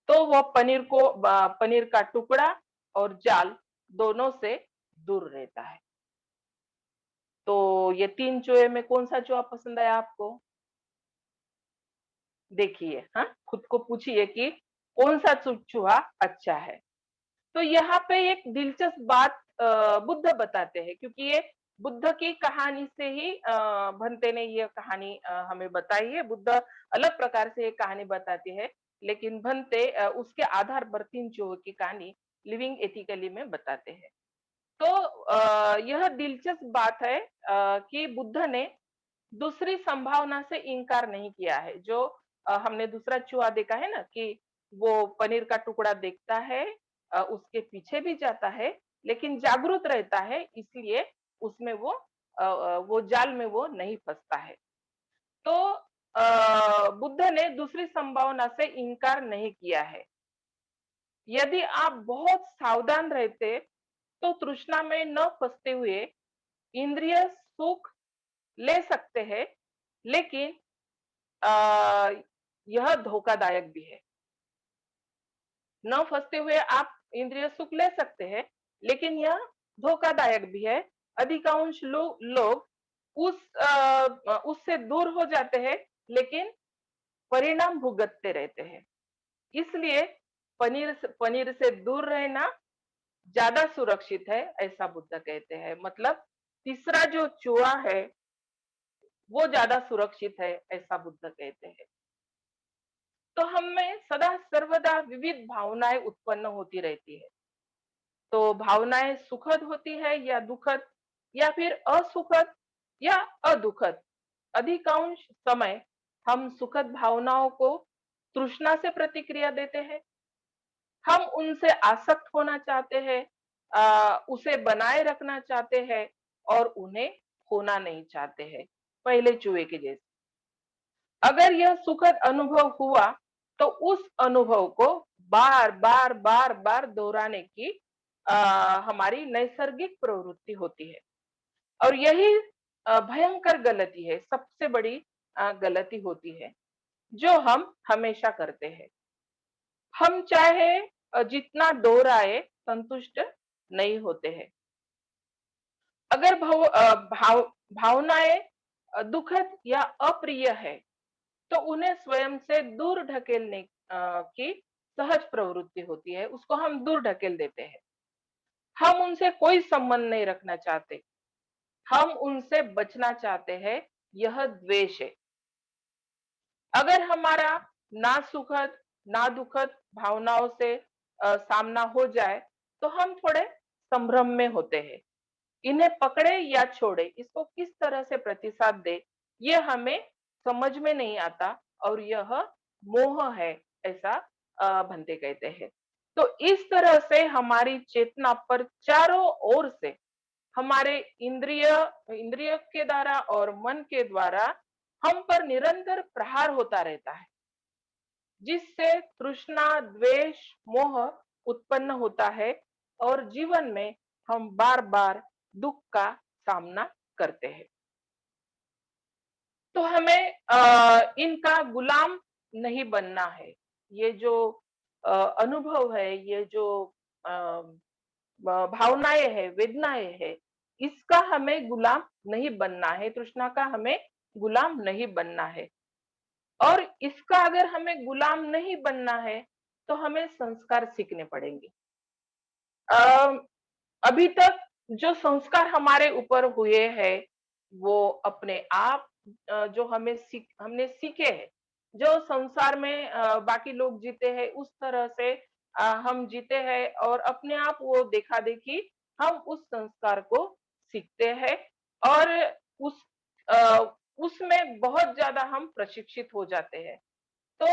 तो वो पनीर का टुकड़ा और जाल दोनों से दूर रहता है। तो ये 3 चूहे में कौन सा चूहा पसंद आया आपको? देखिए, हाँ, खुद को पूछिए कि कौन सा चूहा अच्छा है। तो यहाँ पे एक दिलचस्प बात बुद्ध बताते हैं, क्योंकि ये बुद्ध की कहानी से ही भंते ने ये कहानी हमें बताई है। बुद्ध अलग प्रकार से ये कहानी बताते हैं, लेकिन भंते उसके आधार पर 3 चूहों की कहानी लिविंग एथिकली में बताते हैं। तो यह दिलचस्प बात है कि बुद्ध ने दूसरी संभावना से इनकार नहीं किया है। जो हमने दूसरा चूहा देखा है ना कि वो पनीर का टुकड़ा देखता है, उसके पीछे भी जाता है, लेकिन जागरूक रहता है, इसलिए उसमें वो जाल में वो नहीं फंसता है। तो बुद्ध ने दूसरी संभावना से इनकार नहीं किया है। यदि आप बहुत सावधान रहते, तो तृष्णा में न फंसते हुए इंद्रिय सुख ले सकते हैं, लेकिन आ, यह धोखादायक भी है। न फंसते हुए आप इंद्रिय सुख ले सकते हैं, लेकिन यह धोखादायक भी है। अधिकांश लोग उससे दूर हो जाते हैं, लेकिन परिणाम भुगतते रहते हैं। इसलिए पनीर से दूर रहना ज्यादा सुरक्षित है, ऐसा बुद्ध कहते हैं। मतलब तीसरा जो चूहा है वो ज्यादा सुरक्षित है, ऐसा बुद्ध कहते हैं। तो हम में सदा सर्वदा विविध भावनाएं उत्पन्न होती रहती है। तो भावनाएं सुखद होती है या दुखद, या फिर असुखद या अदुखद। अधिकांश समय हम सुखद भावनाओं को तृष्णा से प्रतिक्रिया देते हैं। हम उनसे आसक्त होना चाहते हैं, उसे बनाए रखना चाहते हैं, और उन्हें खोना नहीं चाहते हैं, पहले चूहे के जैसे। अगर यह सुखद अनुभव हुआ तो उस अनुभव को बार बार बार बार दोहराने की हमारी नैसर्गिक प्रवृत्ति होती है। और यही भयंकर गलती है, सबसे बड़ी गलती होती है जो हम हमेशा करते हैं। हम चाहे जितना दोहराए, संतुष्ट नहीं होते हैं। अगर भावनाएं दुखद या अप्रिय है, तो उन्हें स्वयं से दूर ढकेलने की सहज प्रवृत्ति होती है, उसको हम दूर ढकेल देते हैं। हम उनसे कोई संबंध नहीं रखना चाहते, हम उनसे बचना चाहते हैं। यह द्वेष है। अगर हमारा ना सुखद ना दुखद भावनाओं से सामना हो जाए, तो हम थोड़े संभ्रम में होते हैं। इन्हें पकड़े या छोड़े, इसको किस तरह से प्रतिसाद दे, ये हमें समझ में नहीं आता, और यह मोह है, ऐसा भंते कहते हैं। तो इस तरह से हमारी चेतना पर चारों ओर से हमारे इंद्रिय इंद्रिय के द्वारा और मन के द्वारा हम पर निरंतर प्रहार होता रहता है, जिससे तृष्णा, द्वेष, मोह उत्पन्न होता है, और जीवन में हम बार बार दुख का सामना करते हैं। तो हमें इनका गुलाम नहीं बनना है। ये जो अनुभव है, ये जो भावनाएं है, वेदनाएं है, इसका हमें गुलाम नहीं बनना है, तृष्णा का हमें गुलाम नहीं बनना है। और इसका अगर हमें गुलाम नहीं बनना है, तो हमें संस्कार सीखने पड़ेंगे। अ, अभी तक जो संस्कार हमारे ऊपर हुए हैं, वो अपने आप जो हमने सीखे हैं, जो संसार में बाकी लोग जीते हैं उस तरह से हम जीते हैं, और अपने आप वो देखा देखी हम उस संस्कार को सीखते हैं। और उस अ, उसमें बहुत ज्यादा हम प्रशिक्षित हो जाते हैं। तो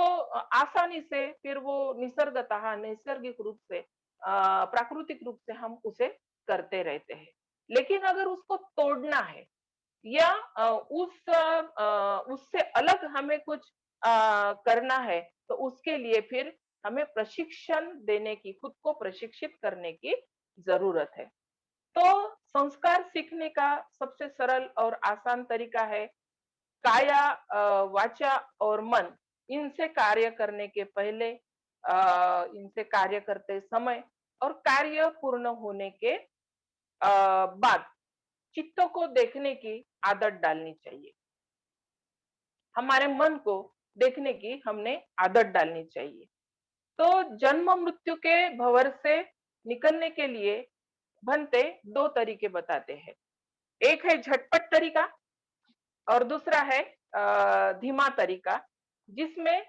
आसानी से फिर वो निसर्गतः नैसर्गिक रूप से प्राकृतिक रूप से हम उसे करते रहते हैं। लेकिन अगर उसको तोड़ना है, या उससे अलग हमें कुछ करना है, तो उसके लिए फिर हमें प्रशिक्षण देने की, खुद को प्रशिक्षित करने की जरूरत है। तो संस्कार सीखने का सबसे सरल और आसान तरीका है काया, वाचा और मन, इनसे कार्य करने के पहले, इनसे कार्य करते समय, और कार्य पूर्ण होने के बाद चित्त को देखने की आदत डालनी चाहिए। हमारे मन को देखने की हमने आदत डालनी चाहिए। तो जन्म मृत्यु के भंवर से निकलने के लिए भंते दो तरीके बताते हैं। एक है झटपट तरीका, और दूसरा है धीमा तरीका, जिसमें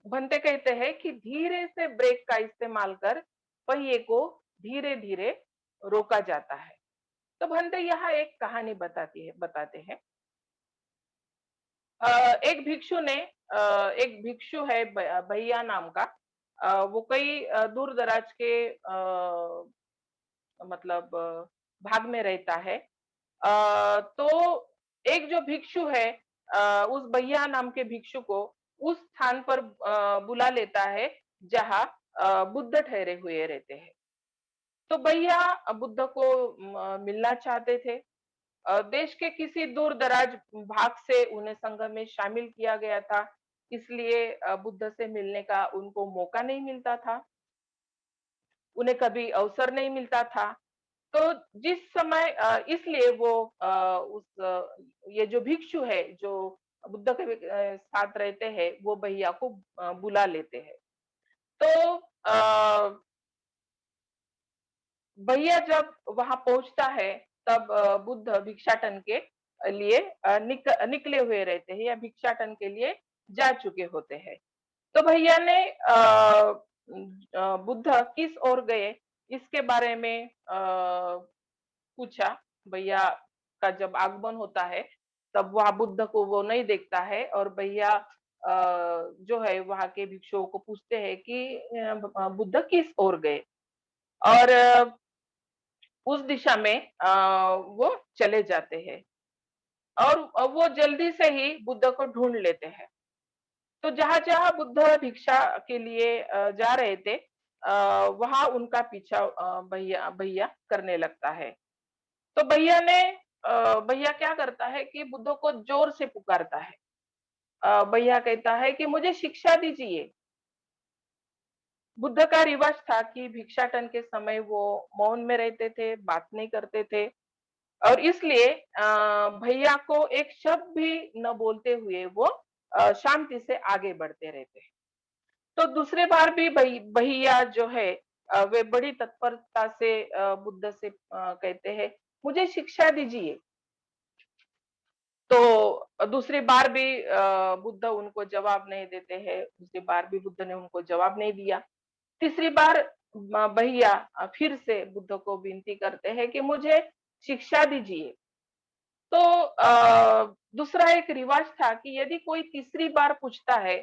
भंते कहते हैं कि धीरे से ब्रेक का इस्तेमाल कर पहिए को धीरे धीरे रोका जाता है। तो भंते यहाँ एक कहानी बताते हैं। एक भिक्षु ने एक भिक्षु है भैया नाम का, वो कई दूर दराज के मतलब भाग में रहता है। तो एक जो भिक्षु है, उस भैया नाम के भिक्षु को उस स्थान पर बुला लेता है जहाँ बुद्ध ठहरे हुए रहते हैं। तो भैया बुद्ध को मिलना चाहते थे। देश के किसी दूर-दराज भाग से उन्हें संघ में शामिल किया गया था, इसलिए बुद्ध से मिलने का उनको मौका नहीं मिलता था, उन्हें कभी अवसर नहीं मिलता था। तो जिस समय इसलिए वो ये जो भिक्षु है, जो बुद्ध के साथ रहते हैं, वो भैया को बुला लेते हैं। तो भैया जब वहां पहुंचता है, तब बुद्ध भिक्षाटन के लिए निकले हुए रहते हैं या भिक्षाटन के लिए जा चुके होते हैं। तो भैया ने बुद्ध किस ओर गए, इसके बारे में पूछा। भैया का जब आगमन होता है, तब वहां बुद्ध को वो नहीं देखता है, और भैया जो है वहां के भिक्षुओं को पूछते हैं कि बुद्ध किस ओर गए, और उस दिशा में वो चले जाते हैं, और वो जल्दी से ही बुद्ध को ढूंढ लेते हैं। तो जहां जहां बुद्ध भिक्षा के लिए जा रहे थे, वहां उनका पीछा भैया भैया करने लगता है। तो भैया क्या करता है कि बुद्ध को जोर से पुकारता है। भैया कहता है कि मुझे शिक्षा दीजिए। बुद्ध का रिवाज था कि भिक्षाटन के समय वो मौन में रहते थे, बात नहीं करते थे, और इसलिए भैया को एक शब्द भी न बोलते हुए वो शांति से आगे बढ़ते रहते हैं। तो दूसरे बार भी भैया जो है वे बड़ी तत्परता से बुद्ध से कहते हैं, मुझे शिक्षा दीजिए। तो दूसरी बार भी बुद्ध उनको जवाब नहीं देते हैं, दूसरी बार भी बुद्ध ने उनको जवाब नहीं दिया। तीसरी बार भैया फिर से बुद्ध को विनती करते हैं कि मुझे शिक्षा दीजिए। तो दूसरा एक रिवाज था कि यदि कोई तीसरी बार पूछता है,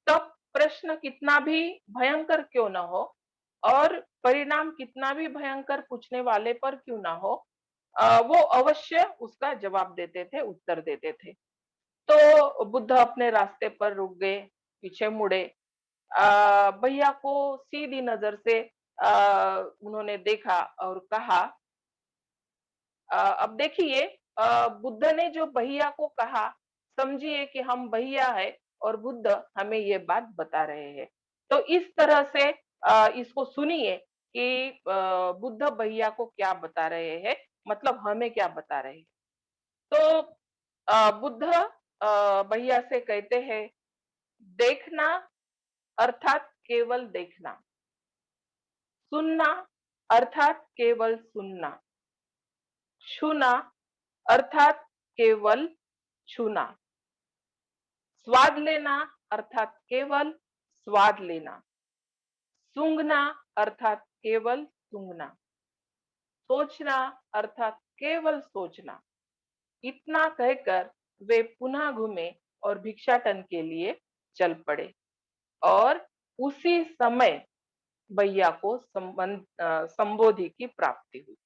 तब प्रश्न कितना भी भयंकर क्यों ना हो, और परिणाम कितना भी भयंकर पूछने वाले पर क्यों ना हो, वो अवश्य उसका जवाब देते थे, उत्तर देते थे। तो बुद्ध अपने रास्ते पर रुक गए, पीछे मुड़े, भैया को सीधी नजर से उन्होंने देखा और कहा, अब देखिए, बुद्ध ने जो भैया को कहा, समझिए कि हम भैया है और बुद्ध हमें ये बात बता रहे हैं। तो इस तरह से इसको सुनिए कि बुद्ध भैया को क्या बता रहे हैं, मतलब हमें क्या बता रहे हैं। तो बुद्ध भैया से कहते हैं, देखना अर्थात केवल देखना, सुनना अर्थात केवल सुनना, छूना अर्थात केवल छूना, स्वाद लेना अर्थात केवल स्वाद लेना, सूंघना अर्थात केवल सूंघना, सोचना अर्थात केवल सोचना। इतना कहकर वे पुनः घूमे और भिक्षाटन के लिए चल पड़े, और उसी समय भैया को संबोधि की प्राप्ति हुई।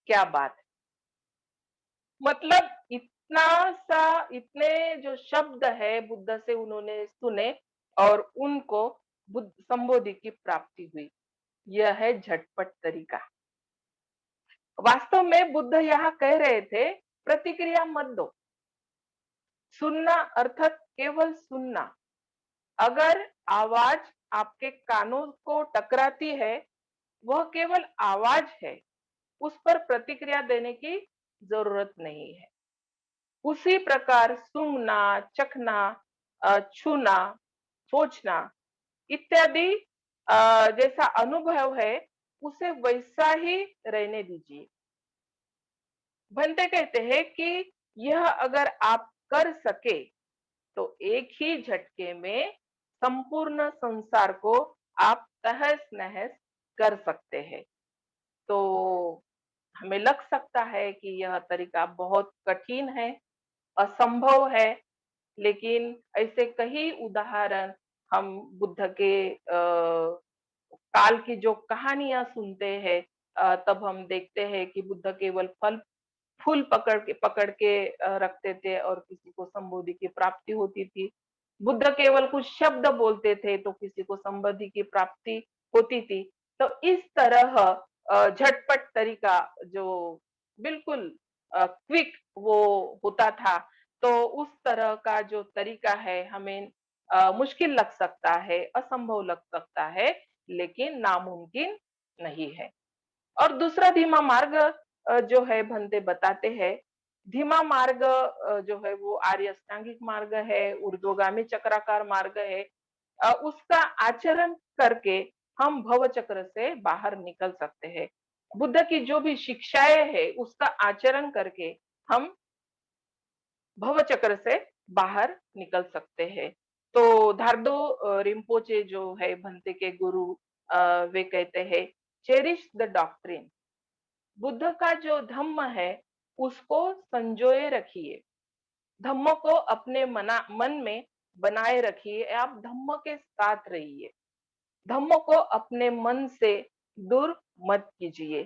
क्या बात है! मतलब इतने जो शब्द है बुद्ध से उन्होंने सुने, और उनको बुद्ध संबोधि की प्राप्ति हुई। यह है झटपट तरीका। वास्तव में बुद्ध यहाँ कह रहे थे, प्रतिक्रिया मत दो, सुनना अर्थात केवल सुनना। अगर आवाज आपके कानों को टकराती है, वह केवल आवाज है, उस पर प्रतिक्रिया देने की जरूरत नहीं है। उसी प्रकार सूंघना, चखना, छूना, सोचना इत्यादि जैसा अनुभव है, उसे वैसा ही रहने दीजिए। भंते कहते हैं कि यह अगर आप कर सके, तो एक ही झटके में संपूर्ण संसार को आप तहस नहस कर सकते हैं। तो हमें लग सकता है कि यह तरीका बहुत कठिन है, असंभव है, लेकिन ऐसे कई उदाहरण हम बुद्ध के काल की जो कहानियां सुनते हैं, तब हम देखते हैं कि बुद्ध केवल फल फूल पकड़ के रखते थे और किसी को संबोधि की प्राप्ति होती थी। बुद्ध केवल कुछ शब्द बोलते थे तो किसी को संबोधि की प्राप्ति होती थी। तो इस तरह झटपट तरीका जो बिल्कुल क्विक वो होता था, तो उस तरह का जो तरीका है हमें मुश्किल लग सकता है, असंभव लग सकता है, लेकिन नामुमकिन नहीं है। और दूसरा धीमा मार्ग जो है भंते बताते हैं, धीमा मार्ग जो है वो आर्य अष्टांगिक मार्ग है, ऊर्ध्वगामी चक्राकार मार्ग है। उसका आचरण करके हम भव चक्र से बाहर निकल सकते हैं। बुद्ध की जो भी शिक्षाएं है उसका आचरण करके हम भव चक्र से बाहर निकल सकते हैं। तो धारदो रिम्पोचे जो है भंते के गुरु, वे कहते हैं, चेरिश द डॉक्ट्रिन। बुद्ध का जो धम्म है उसको संजोए रखिए, धम्म को अपने मन में बनाए रखिए, आप धम्म के साथ रहिए, धम्म को अपने मन से दूर मत कीजिए।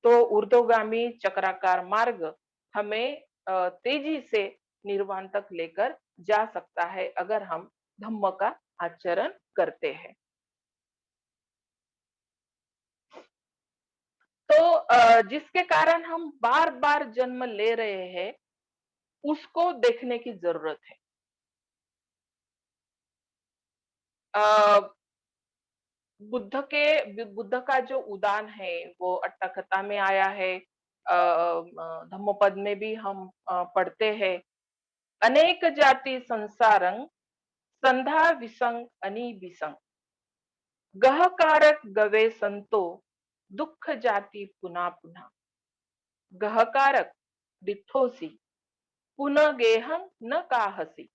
तो ऊर्ध्वगामी चक्राकार मार्ग हमें तेजी से निर्वाण तक लेकर जा सकता है अगर हम धम्म का आचरण करते हैं। तो जिसके कारण हम बार बार जन्म ले रहे हैं उसको देखने की जरूरत है। बुद्ध का जो उदान है वो अट्टकथा में आया है, धम्मपद में भी हम पढ़ते हैं। अनेक जाति संसारं संधा विसंग अनि विसंग, गहकारक गवे संतो दुख जाति पुना पुना, गहकारक दिठोसी पुनः गेहं न काहसी,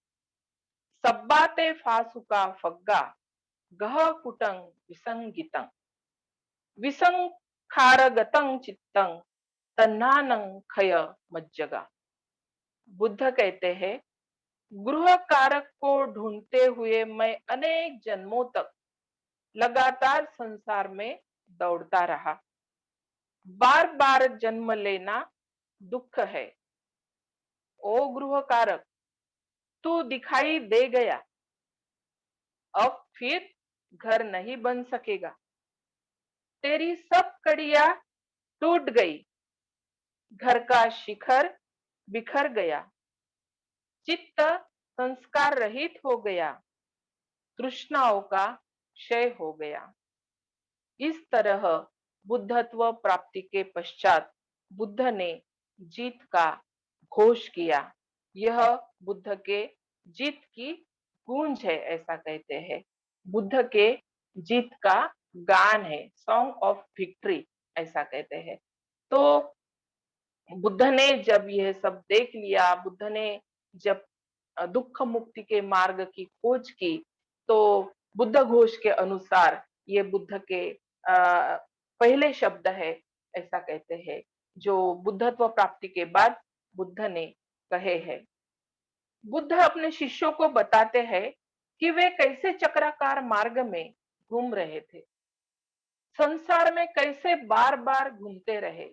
सब्बाते फासुका फग्गा गह कुटं विसंगितं, विसंखारगतं चित्तं तन्नानं खय मज्जगा। बुद्ध कहते हैं, गृह कारक को ढूंढते हुए मैं अनेक जन्मों तक लगातार संसार में दौड़ता रहा। बार बार जन्म लेना दुख है। ओ गृह कारक, तू दिखाई दे गया, अब फिर घर नहीं बन सकेगा। तेरी सब कड़ियां टूट गई, घर का शिखर बिखर गया, चित्त संस्कार रहित हो गया, तृष्णाओं का क्षय हो गया। इस तरह बुद्धत्व प्राप्ति के पश्चात बुद्ध ने जीत का घोष किया। यह बुद्ध के जीत की गूंज है, ऐसा कहते हैं। बुद्ध के जीत का गान है, सॉन्ग ऑफ विक्ट्री, ऐसा कहते हैं। तो बुद्ध ने जब यह सब देख लिया, बुद्ध ने जब दुख मुक्ति के मार्ग की खोज की, तो बुद्ध घोष के अनुसार ये बुद्ध के पहले शब्द है, ऐसा कहते हैं, जो बुद्धत्व प्राप्ति के बाद बुद्ध ने कहे हैं। बुद्ध अपने शिष्यों को बताते हैं कि वे कैसे चक्राकार मार्ग में घूम रहे थे, संसार में कैसे बार बार घूमते रहे।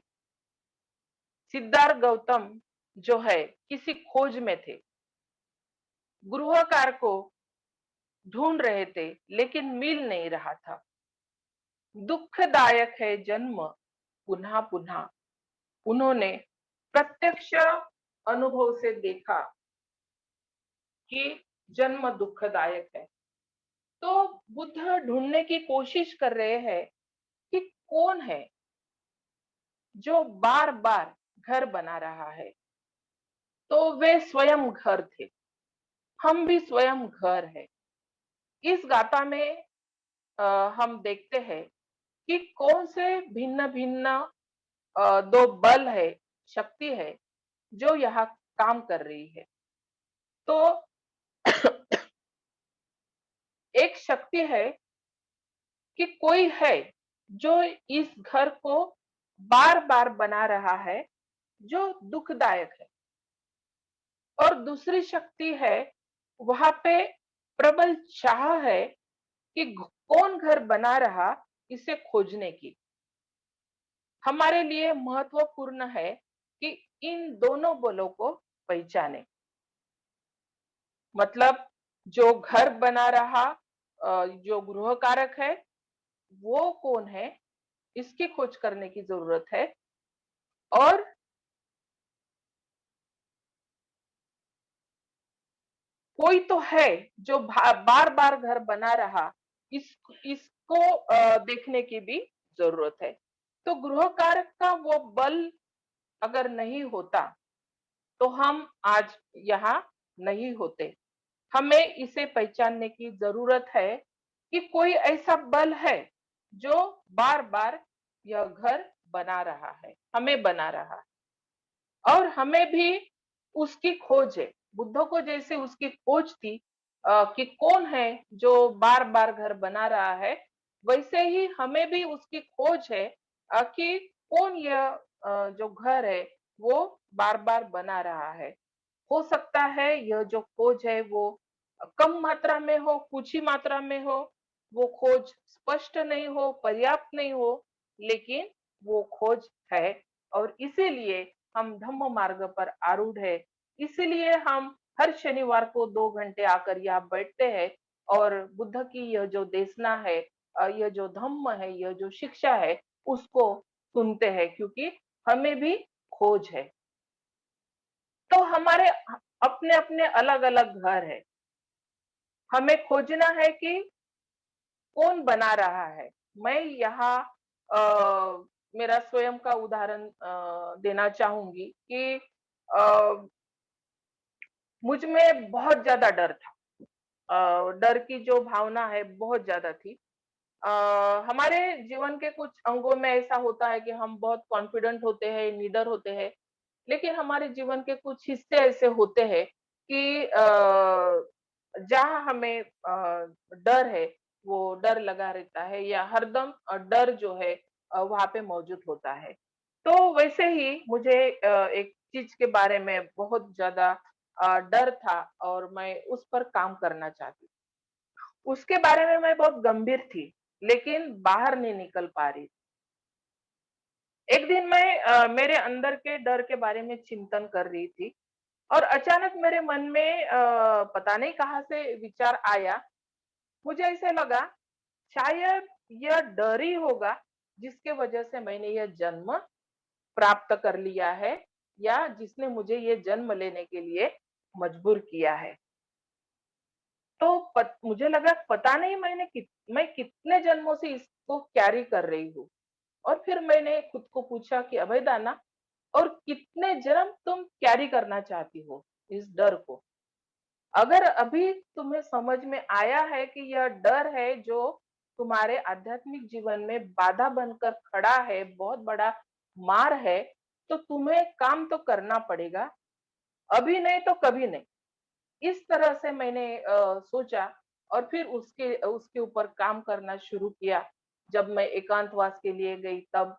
सिद्धार्थ गौतम जो है किसी खोज में थे, गृहकार को ढूंढ रहे थे, लेकिन मिल नहीं रहा था। दुखदायक है जन्म पुनः पुनः, उन्होंने प्रत्यक्ष अनुभव से देखा कि जन्म दुखदायक है। तो बुद्ध ढूंढने की कोशिश कर रहे हैं कि कौन है जो बार बार घर बना रहा है। तो वे स्वयं घर थे, हम भी स्वयं घर है। इस गाथा में हम देखते हैं कि कौन से भिन्न भिन्न दो बल है, शक्ति है, जो यहाँ काम कर रही है। तो एक शक्ति है कि कोई है जो इस घर को बार बार बना रहा है, जो दुखदायक है। और दूसरी शक्ति है, वहां पे प्रबल चाह है कि कौन घर बना रहा, इसे खोजने की। हमारे लिए महत्वपूर्ण है कि इन दोनों बलों को पहचाने। मतलब जो घर बना रहा, जो गृह कारक है, वो कौन है, इसकी खोज करने की जरूरत है। और कोई तो है जो बार बार घर बना रहा, इस इसको देखने की भी जरूरत है। तो गृह कार्य का वो बल अगर नहीं होता तो हम आज यहाँ नहीं होते। हमें इसे पहचानने की जरूरत है कि कोई ऐसा बल है जो बार बार यह घर बना रहा है, हमें बना रहा है, और हमें भी उसकी खोज है। बुद्ध को जैसे उसकी खोज थी कि कौन है जो बार बार घर बना रहा है, वैसे ही हमें भी उसकी खोज है कि कौन यह जो घर है वो बार बार बना रहा है। हो सकता है यह जो खोज है वो कम मात्रा में हो, कुछ ही मात्रा में हो, वो खोज स्पष्ट नहीं हो, पर्याप्त नहीं हो, लेकिन वो खोज है। और इसीलिए हम धम्म मार्ग पर आरूढ़ है। इसीलिए हम हर शनिवार को 2 घंटे आकर यहाँ बैठते हैं और बुद्ध की यह जो देशना है, यह जो धम्म है, यह जो शिक्षा है, उसको सुनते हैं, क्योंकि हमें भी खोज है। तो हमारे अपने अपने अलग अलग घर है। हमें खोजना है कि कौन बना रहा है। मैं यहाँ मेरा स्वयं का उदाहरण देना चाहूंगी कि अ, मुझ में बहुत ज्यादा डर था। डर की जो भावना है बहुत ज्यादा थी। अ, हमारे जीवन के कुछ अंगों में ऐसा होता है कि हम बहुत कॉन्फिडेंट होते हैं, निडर होते हैं, लेकिन हमारे जीवन के कुछ हिस्से ऐसे होते हैं कि जहाँ हमें डर है, वो डर लगा रहता है, या हरदम डर जो है वहां पे मौजूद होता है। तो वैसे ही मुझे एक चीज के बारे में बहुत ज्यादा डर था और मैं उस पर काम करना चाहती। उसके बारे में मैं बहुत गंभीर थी, लेकिन बाहर नहीं निकल पा रही। एक दिन मैं मेरे अंदर के डर के बारे में चिंतन कर रही थी और अचानक मेरे मन में पता नहीं कहाँ से विचार आया। मुझे ऐसे लगा शायद यह डर ही होगा जिसके वजह से मैंने यह जन्म प्राप्त कर लिया है, या जिसने मुझे ये जन्म लेने के लिए मजबूर किया है। तो मुझे लगा पता नहीं मैं कितने जन्मों से इसको कैरी कर रही हूँ। और फिर मैंने खुद को पूछा कि अभय दाना, और कितने जन्म तुम कैरी करना चाहती हो इस डर को? अगर अभी तुम्हें समझ में आया है कि यह डर है जो तुम्हारे आध्यात्मिक जीवन में बाधा बनकर खड़ा है, बहुत बड़ा मार है, तो तुम्हें काम तो करना पड़ेगा, अभी नहीं तो कभी नहीं। इस तरह से मैंने सोचा और फिर उसके उसके ऊपर काम करना शुरू किया। जब मैं एकांतवास के लिए गई तब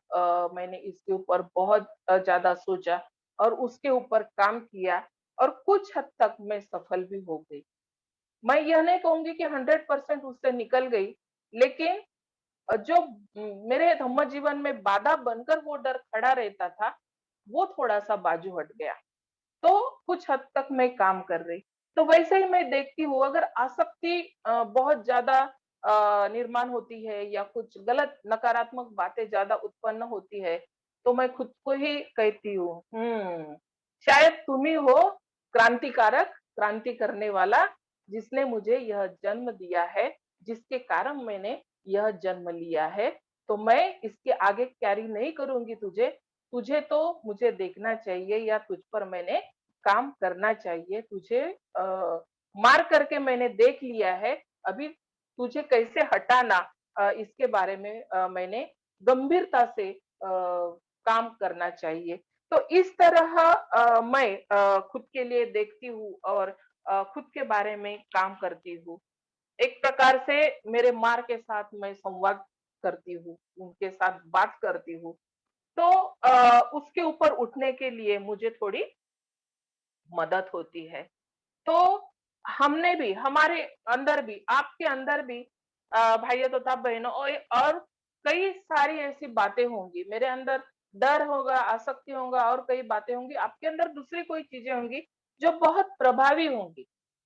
मैंने इसके ऊपर बहुत ज्यादा सोचा और उसके ऊपर काम किया, और कुछ हद तक मैं सफल भी हो गई। मैं यह नहीं कहूंगी कि 100% उससे निकल गई, लेकिन जो मेरे धम्म जीवन में बाधा बनकर वो डर खड़ा रहता था, वो थोड़ा सा बाजू हट गया। तो कुछ हद तक मैं काम कर रही। तो वैसे ही मैं देखती हूँ, अगर आसक्ति बहुत ज्यादा निर्माण होती है या कुछ गलत नकारात्मक बातें ज्यादा उत्पन्न होती है, तो मैं खुद को ही कहती हूँ, शायद तुम ही हो क्रांतिकारक, क्रांति करने वाला, जिसने मुझे यह जन्म दिया है, जिसके कारण मैंने यह जन्म लिया है। तो मैं इसके आगे कैरी नहीं करूंगी तुझे। तुझे तो मुझे देखना चाहिए, या तुझ पर मैंने काम करना चाहिए। तुझे मार करके मैंने देख लिया है, अभी तुझे कैसे हटाना, इसके बारे में मैंने गंभीरता से काम करना चाहिए। तो इस तरह मैं खुद के लिए देखती हूँ और खुद के बारे में काम करती हूँ। एक प्रकार से मेरे माँ के साथ मैं संवाद करती हूँ, उनके साथ बात करती हूँ। तो उसके ऊपर उठने के लिए मुझे थोड़ी मदद होती है। तो हमने भी, हमारे अंदर भी, आपके अंदर भी भाइयों तथा बहनों, और कई सारी ऐसी बातें होंगी। मेरे अंदर डर होगा, आसक्ति होगा, और कई बातें होंगी। आपके अंदर दूसरी कोई चीजें होंगी जो बहुत प्रभावी होंगी,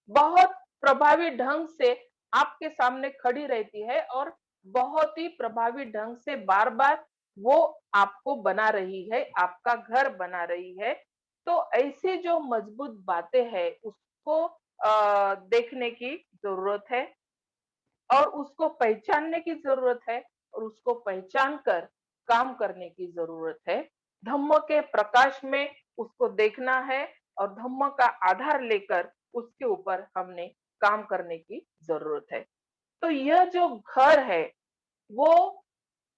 बहुत प्रभावी ढंग से आपके सामने खड़ी रहती है, और बहुत ही प्रभावी ढंग से बार बार वो आपको बना रही है, आपका घर बना रही है। तो ऐसी जो मजबूत बातें हैं उसको देखने की जरूरत है और उसको पहचानने की जरूरत है और उसको पहचान कर काम करने की जरूरत है। धम्म के प्रकाश में उसको देखना है और धम्म का आधार लेकर उसके ऊपर हमने काम करने की जरूरत है। तो यह जो घर है वो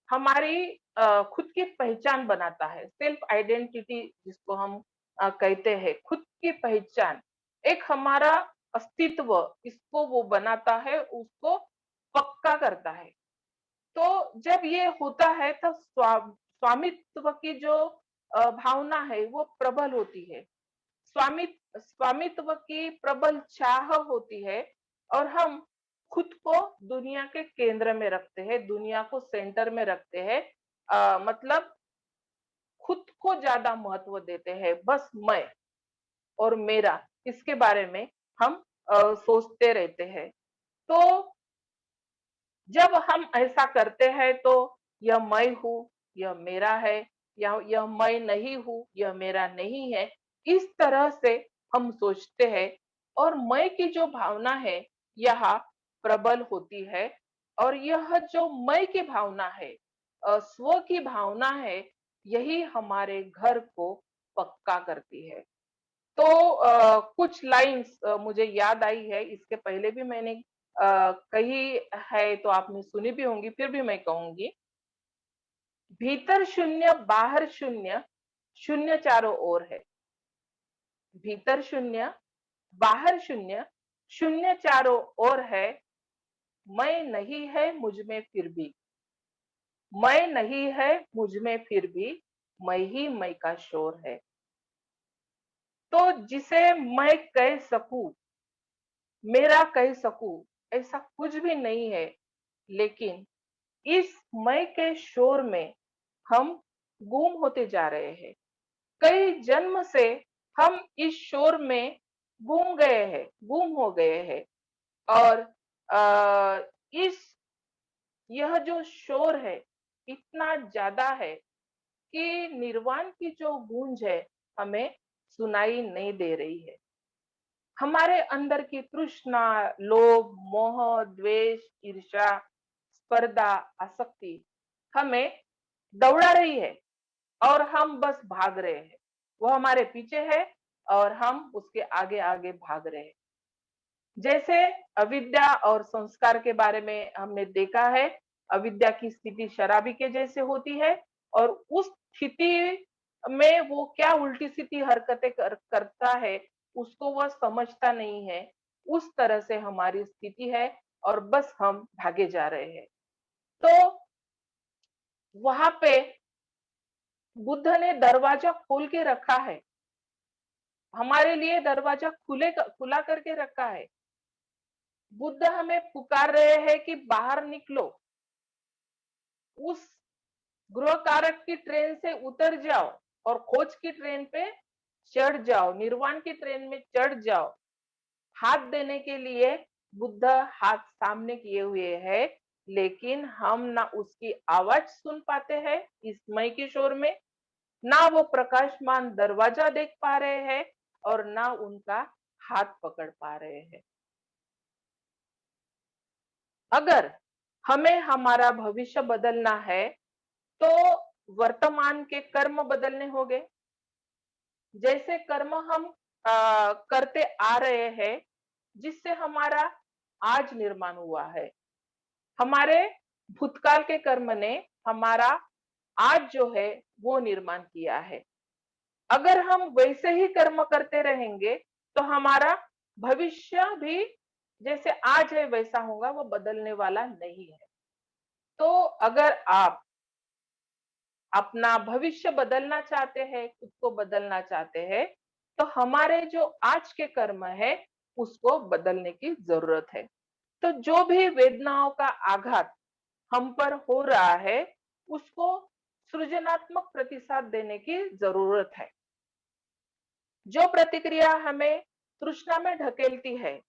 हमारी खुद की पहचान बनाता है, सेल्फ आइडेंटिटी जिसको हम कहते हैं, खुद की पहचान, एक हमारा अस्तित्व, इसको वो बनाता है, उसको पक्का करता है। तो जब ये होता है तब स्वामित्व की जो भावना है वो प्रबल होती है। स्वामित्व की प्रबल चाह होती है और हम खुद को दुनिया के केंद्र में रखते हैं, दुनिया को सेंटर में रखते हैं। मतलब खुद को ज्यादा महत्व देते हैं, बस मैं और मेरा, इसके बारे में हम सोचते रहते हैं। तो जब हम ऐसा करते हैं तो यह मैं हूँ, यह मेरा है, या यह मैं नहीं हूँ, यह मेरा नहीं है, इस तरह से हम सोचते हैं और मैं की जो भावना है यह प्रबल होती है। और यह जो मैं की भावना है, स्व की भावना है, यही हमारे घर को पक्का करती है। तो कुछ लाइन्स मुझे याद आई है, इसके पहले भी मैंने कही है तो आपने सुनी भी होंगी, फिर भी मैं कहूंगी। भीतर शून्य बाहर शून्य, शून्य चारों ओर है। भीतर शून्य बाहर शून्य, शून्य चारों ओर है। मैं नहीं है मुझ में फिर भी, मैं नहीं है मुझ में फिर भी, मैं ही मैं का शोर है। तो जिसे मैं कह सकूं, मेरा कह सकूं, ऐसा कुछ भी नहीं है। लेकिन इस मैं के शोर में हम गुम होते जा रहे हैं। कई जन्म से हम इस शोर में गुम गए हैं, गुम हो गए हैं। और इस यह जो शोर है इतना ज्यादा है कि निर्वाण की जो गूंज है हमें सुनाई नहीं दे रही है। हमारे अंदर की तृष्णा, लोभ, मोह, द्वेष, ईर्ष्या, स्पर्धा, आसक्ति हमें दौड़ा रही है और हम बस भाग रहे हैं। वो हमारे पीछे है और हम उसके आगे आगे भाग रहे हैं। जैसे अविद्या और संस्कार के बारे में हमने देखा है, अविद्या की स्थिति शराबी के जैसे होती है और उस स्थिति में वो क्या उल्टी सीधी हरकतें करता है, उसको वह समझता नहीं है। उस तरह से हमारी स्थिति है और बस हम भागे जा रहे हैं। तो वहां पे बुद्ध ने दरवाजा खोल के रखा है, हमारे लिए दरवाजा खुला करके रखा है। बुद्ध हमें पुकार रहे हैं कि बाहर निकलो, उस गृह कारक की ट्रेन से उतर जाओ और खोज की ट्रेन पे चढ़ जाओ, निर्वाण की ट्रेन में चढ़ जाओ। हाथ देने के लिए बुद्ध हाथ सामने किए हुए है, लेकिन हम ना उसकी आवाज सुन पाते हैं इस मय किशोर में, ना वो प्रकाशमान दरवाजा देख पा रहे हैं और ना उनका हाथ पकड़ पा रहे हैं। अगर हमें हमारा भविष्य बदलना है तो वर्तमान के कर्म बदलने होंगे। जैसे कर्म हम करते आ रहे हैं जिससे हमारा आज निर्माण हुआ है, हमारे भूतकाल के कर्म ने हमारा आज जो है वो निर्माण किया है। अगर हम वैसे ही कर्म करते रहेंगे तो हमारा भविष्य भी जैसे आज है वैसा होगा, वो बदलने वाला नहीं है। तो अगर आप अपना भविष्य बदलना चाहते हैं, खुद को बदलना चाहते हैं, तो हमारे जो आज के कर्म है उसको बदलने की जरूरत है। तो जो भी वेदनाओं का आघात हम पर हो रहा है उसको सृजनात्मक प्रतिसाद देने की जरूरत है। जो प्रतिक्रिया हमें तृष्णा में ढकेलती है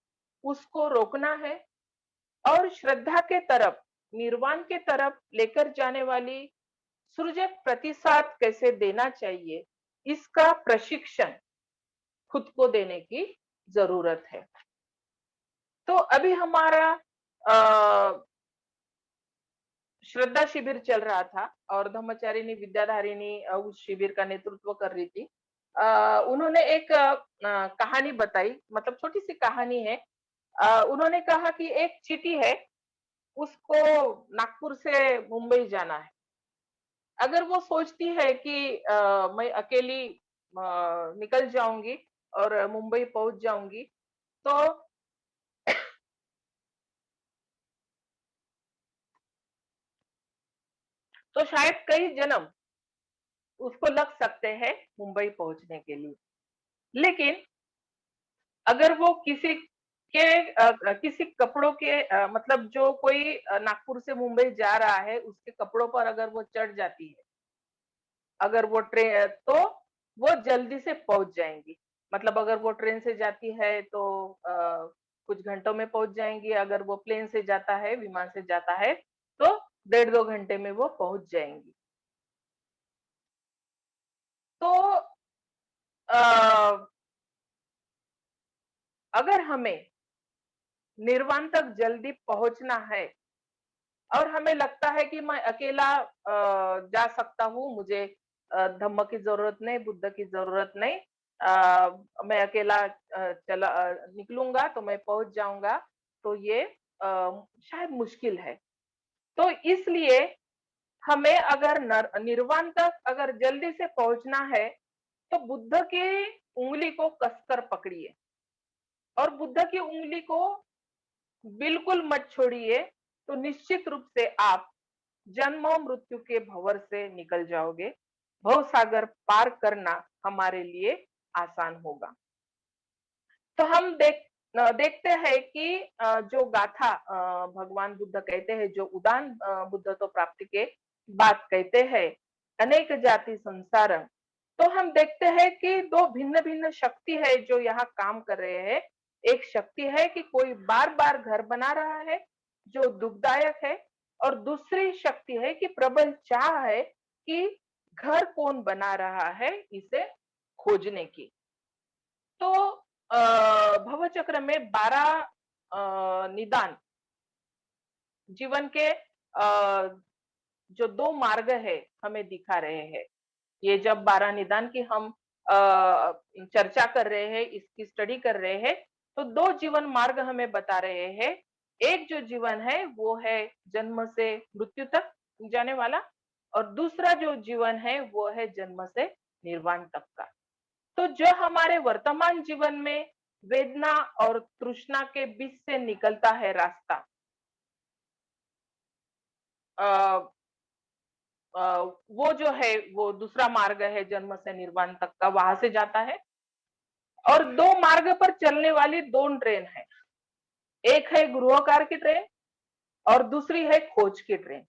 उसको रोकना है और श्रद्धा के तरफ, निर्वाण के तरफ लेकर जाने वाली सृजक प्रतिसाद कैसे देना चाहिए, इसका प्रशिक्षण खुद को देने की जरूरत है। तो अभी हमारा अ, श्रद्धा शिविर चल रहा था और ब्रह्मचारिणी विद्याधारिणी उस शिविर का नेतृत्व कर रही थी। उन्होंने एक कहानी बताई, मतलब छोटी सी कहानी है। उन्होंने कहा कि एक चींटी है, उसको नागपुर से मुंबई जाना है। अगर वो सोचती है कि मैं अकेली निकल जाऊंगी और मुंबई पहुंच जाऊंगी, तो शायद कई जन्म उसको लग सकते हैं मुंबई पहुंचने के लिए। लेकिन अगर वो किसी कपड़ों के मतलब जो कोई नागपुर से मुंबई जा रहा है उसके कपड़ों पर अगर वो चढ़ जाती है, अगर वो ट्रेन, तो वो जल्दी से पहुंच जाएंगी। मतलब अगर वो ट्रेन से जाती है तो कुछ घंटों में पहुंच जाएंगी, अगर वो प्लेन से जाता है, विमान से जाता है, तो 1.5 2 घंटे में वो पहुंच जाएंगी। तो अ, अगर हमें निर्वाण तक जल्दी पहुंचना है और हमें लगता है कि मैं अकेला जा सकता हूँ, मुझे धम्म की जरूरत नहीं, बुद्ध की जरूरत नहीं, मैं अकेला चला निकलूंगा तो मैं पहुंच जाऊंगा, तो ये शायद मुश्किल है। तो इसलिए हमें अगर निर्वाण तक अगर जल्दी से पहुंचना है, तो बुद्ध की उंगली को कसकर पकड़िए और बुद्ध की उंगली को बिल्कुल मत छोड़िए, तो निश्चित रूप से आप जन्म और मृत्यु के भंवर से निकल जाओगे। भव सागर पार करना हमारे लिए आसान होगा। तो हम देखते हैं कि जो गाथा भगवान बुद्ध कहते हैं, जो उदान बुद्ध तो प्राप्ति के बात कहते हैं, अनेक जाति संसार। तो हम देखते हैं कि दो भिन्न भिन्न शक्ति है जो यहाँ काम कर रहे हैं। एक शक्ति है कि कोई बार बार घर बना रहा है जो दुखदायक है, और दूसरी शक्ति है कि प्रबल चाह है कि घर कौन बना रहा है इसे खोजने की। तो भव चक्र में 12 निदान जीवन के जो 2 मार्ग है हमें दिखा रहे हैं। ये जब 12 निदान की हम चर्चा कर रहे हैं, इसकी स्टडी कर रहे हैं, तो 2 जीवन मार्ग हमें बता रहे हैं। एक जो जीवन है वो है जन्म से मृत्यु तक जाने वाला, और दूसरा जो जीवन है वो है जन्म से निर्वाण तक का। तो जो हमारे वर्तमान जीवन में वेदना और तृष्णा के बीच से निकलता है रास्ता, आ, वो जो है वो दूसरा मार्ग है जन्म से निर्वाण तक का, वहां से जाता है। और 2 मार्ग पर चलने वाली 2 ट्रेन है। एक है गृहकार की ट्रेन और दूसरी है खोज की ट्रेन।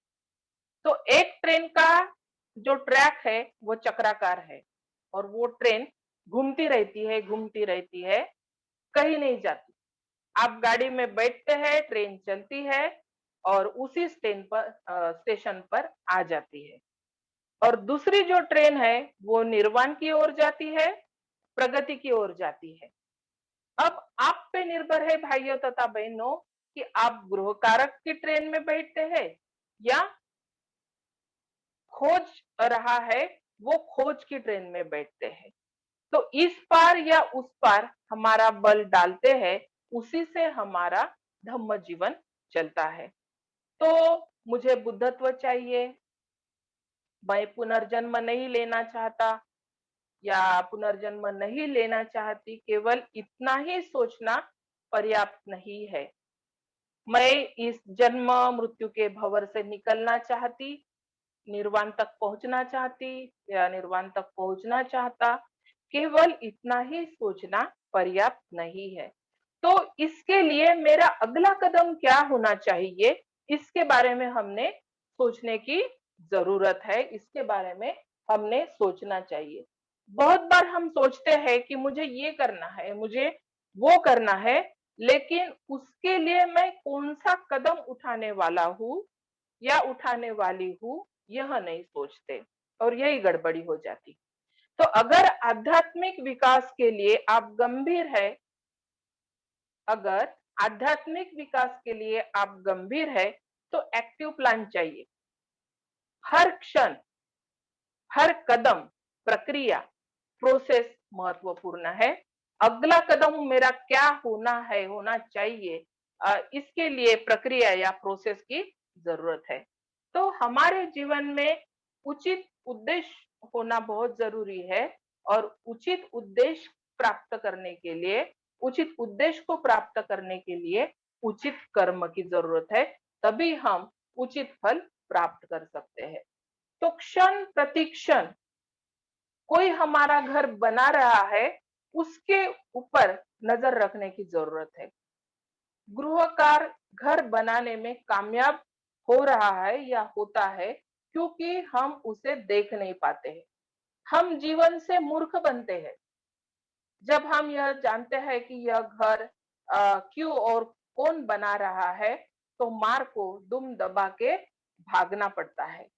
तो एक ट्रेन का जो ट्रैक है वो चक्राकार है, और वो ट्रेन घूमती रहती है, कहीं नहीं जाती। आप गाड़ी में बैठते हैं, ट्रेन चलती है और उसी स्टेशन पर आ जाती है। और दूसरी जो ट्रेन है वो निर्वाण की ओर जाती है, प्रगति की ओर जाती है। अब आप पे निर्भर है भाइयों तथा बहनों कि आप गृह कारक की ट्रेन में बैठते हैं या खोज रहा है वो खोज की ट्रेन में बैठते हैं। तो इस पार या उस पार हमारा बल डालते हैं, उसी से हमारा धम्म जीवन चलता है। तो मुझे बुद्धत्व चाहिए, मैं पुनर्जन्म नहीं लेना चाहता या पुनर्जन्म नहीं लेना चाहती, केवल इतना ही सोचना पर्याप्त नहीं है। मैं इस जन्म मृत्यु के भंवर से निकलना चाहती, निर्वाण तक पहुंचना चाहती या निर्वाण तक पहुंचना चाहता, केवल इतना ही सोचना पर्याप्त नहीं है। तो इसके लिए मेरा अगला कदम क्या होना चाहिए, इसके बारे में हमने सोचने की जरूरत है, इसके बारे में हमने सोचना चाहिए। बहुत बार हम सोचते हैं कि मुझे ये करना है, मुझे वो करना है, लेकिन उसके लिए मैं कौन सा कदम उठाने वाला हूँ या उठाने वाली हूँ, यह नहीं सोचते, और यही गड़बड़ी हो जाती। तो अगर आध्यात्मिक विकास के लिए आप गंभीर है, अगर आध्यात्मिक विकास के लिए आप गंभीर है तो एक्टिव प्लान चाहिए। हर क्षण, हर कदम, प्रक्रिया, प्रोसेस महत्वपूर्ण है। अगला कदम मेरा क्या होना है, होना चाहिए, इसके लिए प्रक्रिया या प्रोसेस की जरूरत है। तो हमारे जीवन में उचित उद्देश्य होना बहुत जरूरी है, और उचित उद्देश्य को प्राप्त करने के लिए उचित कर्म की जरूरत है। तभी हम उचित फल प्राप्त कर सकते हैं। तो क्षण प्रतिक्षण कोई हमारा घर बना रहा है, उसके ऊपर नजर रखने की जरूरत है। गृहकार घर बनाने में कामयाब हो रहा है या होता है क्योंकि हम उसे देख नहीं पाते हैं। हम जीवन से मूर्ख बनते हैं जब हम यह जानते हैं कि यह घर क्यों और कौन बना रहा है, तो मार को दुम दबा के भागना पड़ता है।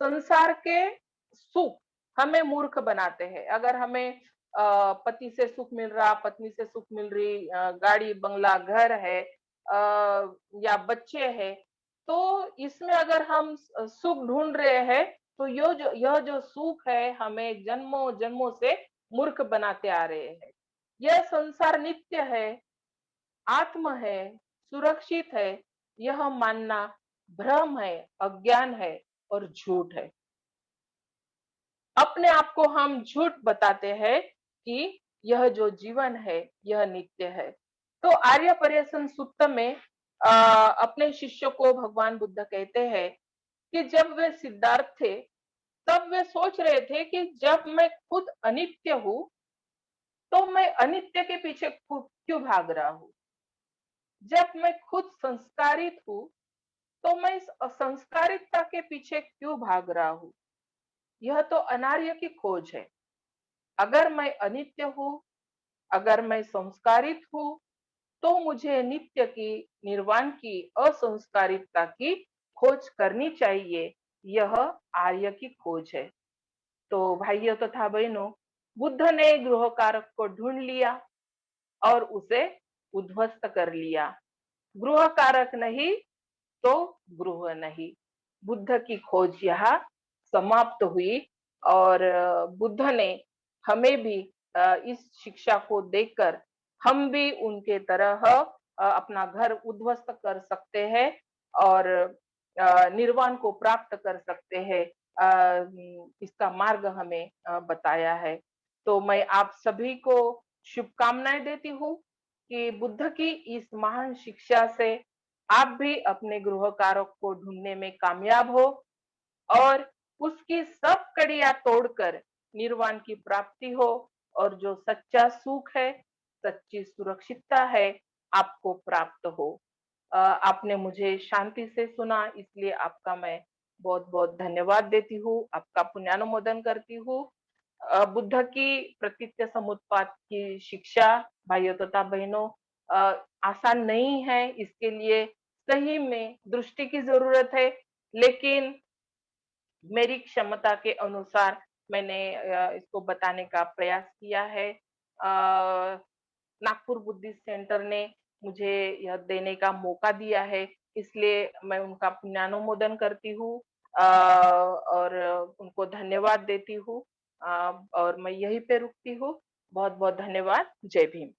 संसार के सुख हमें मूर्ख बनाते हैं। अगर हमें पति से सुख मिल रहा, पत्नी से सुख मिल रही, गाड़ी बंगला घर है, या बच्चे हैं, तो इसमें अगर हम सुख ढूंढ रहे हैं, तो यह जो सुख है हमें जन्मों जन्मों से मूर्ख बनाते आ रहे हैं। यह संसार नित्य है, आत्म है, सुरक्षित है, यह मानना भ्रम है, अज्ञान है और झूठ है। अपने आप को हम झूठ बताते हैं कि यह जो जीवन है यह नित्य है। तो आर्य पर्यसन सूक्त में अपने शिष्य को भगवान बुद्ध कहते हैं कि जब वे सिद्धार्थ थे, तब वे सोच रहे थे कि जब मैं खुद अनित्य हूँ, तो मैं अनित्य के पीछे क्यों भाग रहा हूँ। जब मैं खुद संस्कारित हूँ, तो मैं इस असंस्कारितता के पीछे क्यों भाग रहा हूँ। यह तो अनार्य की खोज है। अगर मैं अनित्य हूँ, अगर मैं संस्कारित हूँ, तो मुझे नित्य की, निर्वाण की, असंस्कारितता की खोज करनी चाहिए। यह आर्य की खोज है। तो भाइयों तथा बहनों, बुद्ध ने गृह कारक को ढूंढ लिया और उसे उद्ध्वस्त कर लिया। गृह कारक नहीं तो गृह नहीं। बुद्ध की खोज यहाँ समाप्त हुई, और बुद्ध ने हमें भी इस शिक्षा को देकर हम भी उनके तरह अपना घर उद्ध्वस्त कर सकते हैं और निर्वाण को प्राप्त कर सकते हैं। इसका मार्ग हमें बताया है। तो मैं आप सभी को शुभकामनाएं देती हूँ कि बुद्ध की इस महान शिक्षा से आप भी अपने गृह कारक को ढूंढने में कामयाब हो, और उसकी सब कड़ियां तोड़कर निर्वाण की प्राप्ति हो, और जो सच्चा सुख है, सच्ची सुरक्षितता है, आपको प्राप्त हो। आपने मुझे शांति से सुना, इसलिए आपका मैं बहुत बहुत धन्यवाद देती हूँ, आपका पुण्यानुमोदन करती हूँ। बुद्ध की प्रकृति समुत्पाद की शिक्षा भाइयों तथा बहनों आसान नहीं है। इसके लिए सही में दृष्टि की जरूरत है, लेकिन मेरी क्षमता के अनुसार मैंने इसको बताने का प्रयास किया है। नागपुर बुद्धिस्ट सेंटर ने मुझे यह देने का मौका दिया है, इसलिए मैं उनका पुण्यानुमोदन करती हूँ और उनको धन्यवाद देती हूँ। और मैं यहीं पे रुकती हूँ। बहुत बहुत धन्यवाद। जय भीम।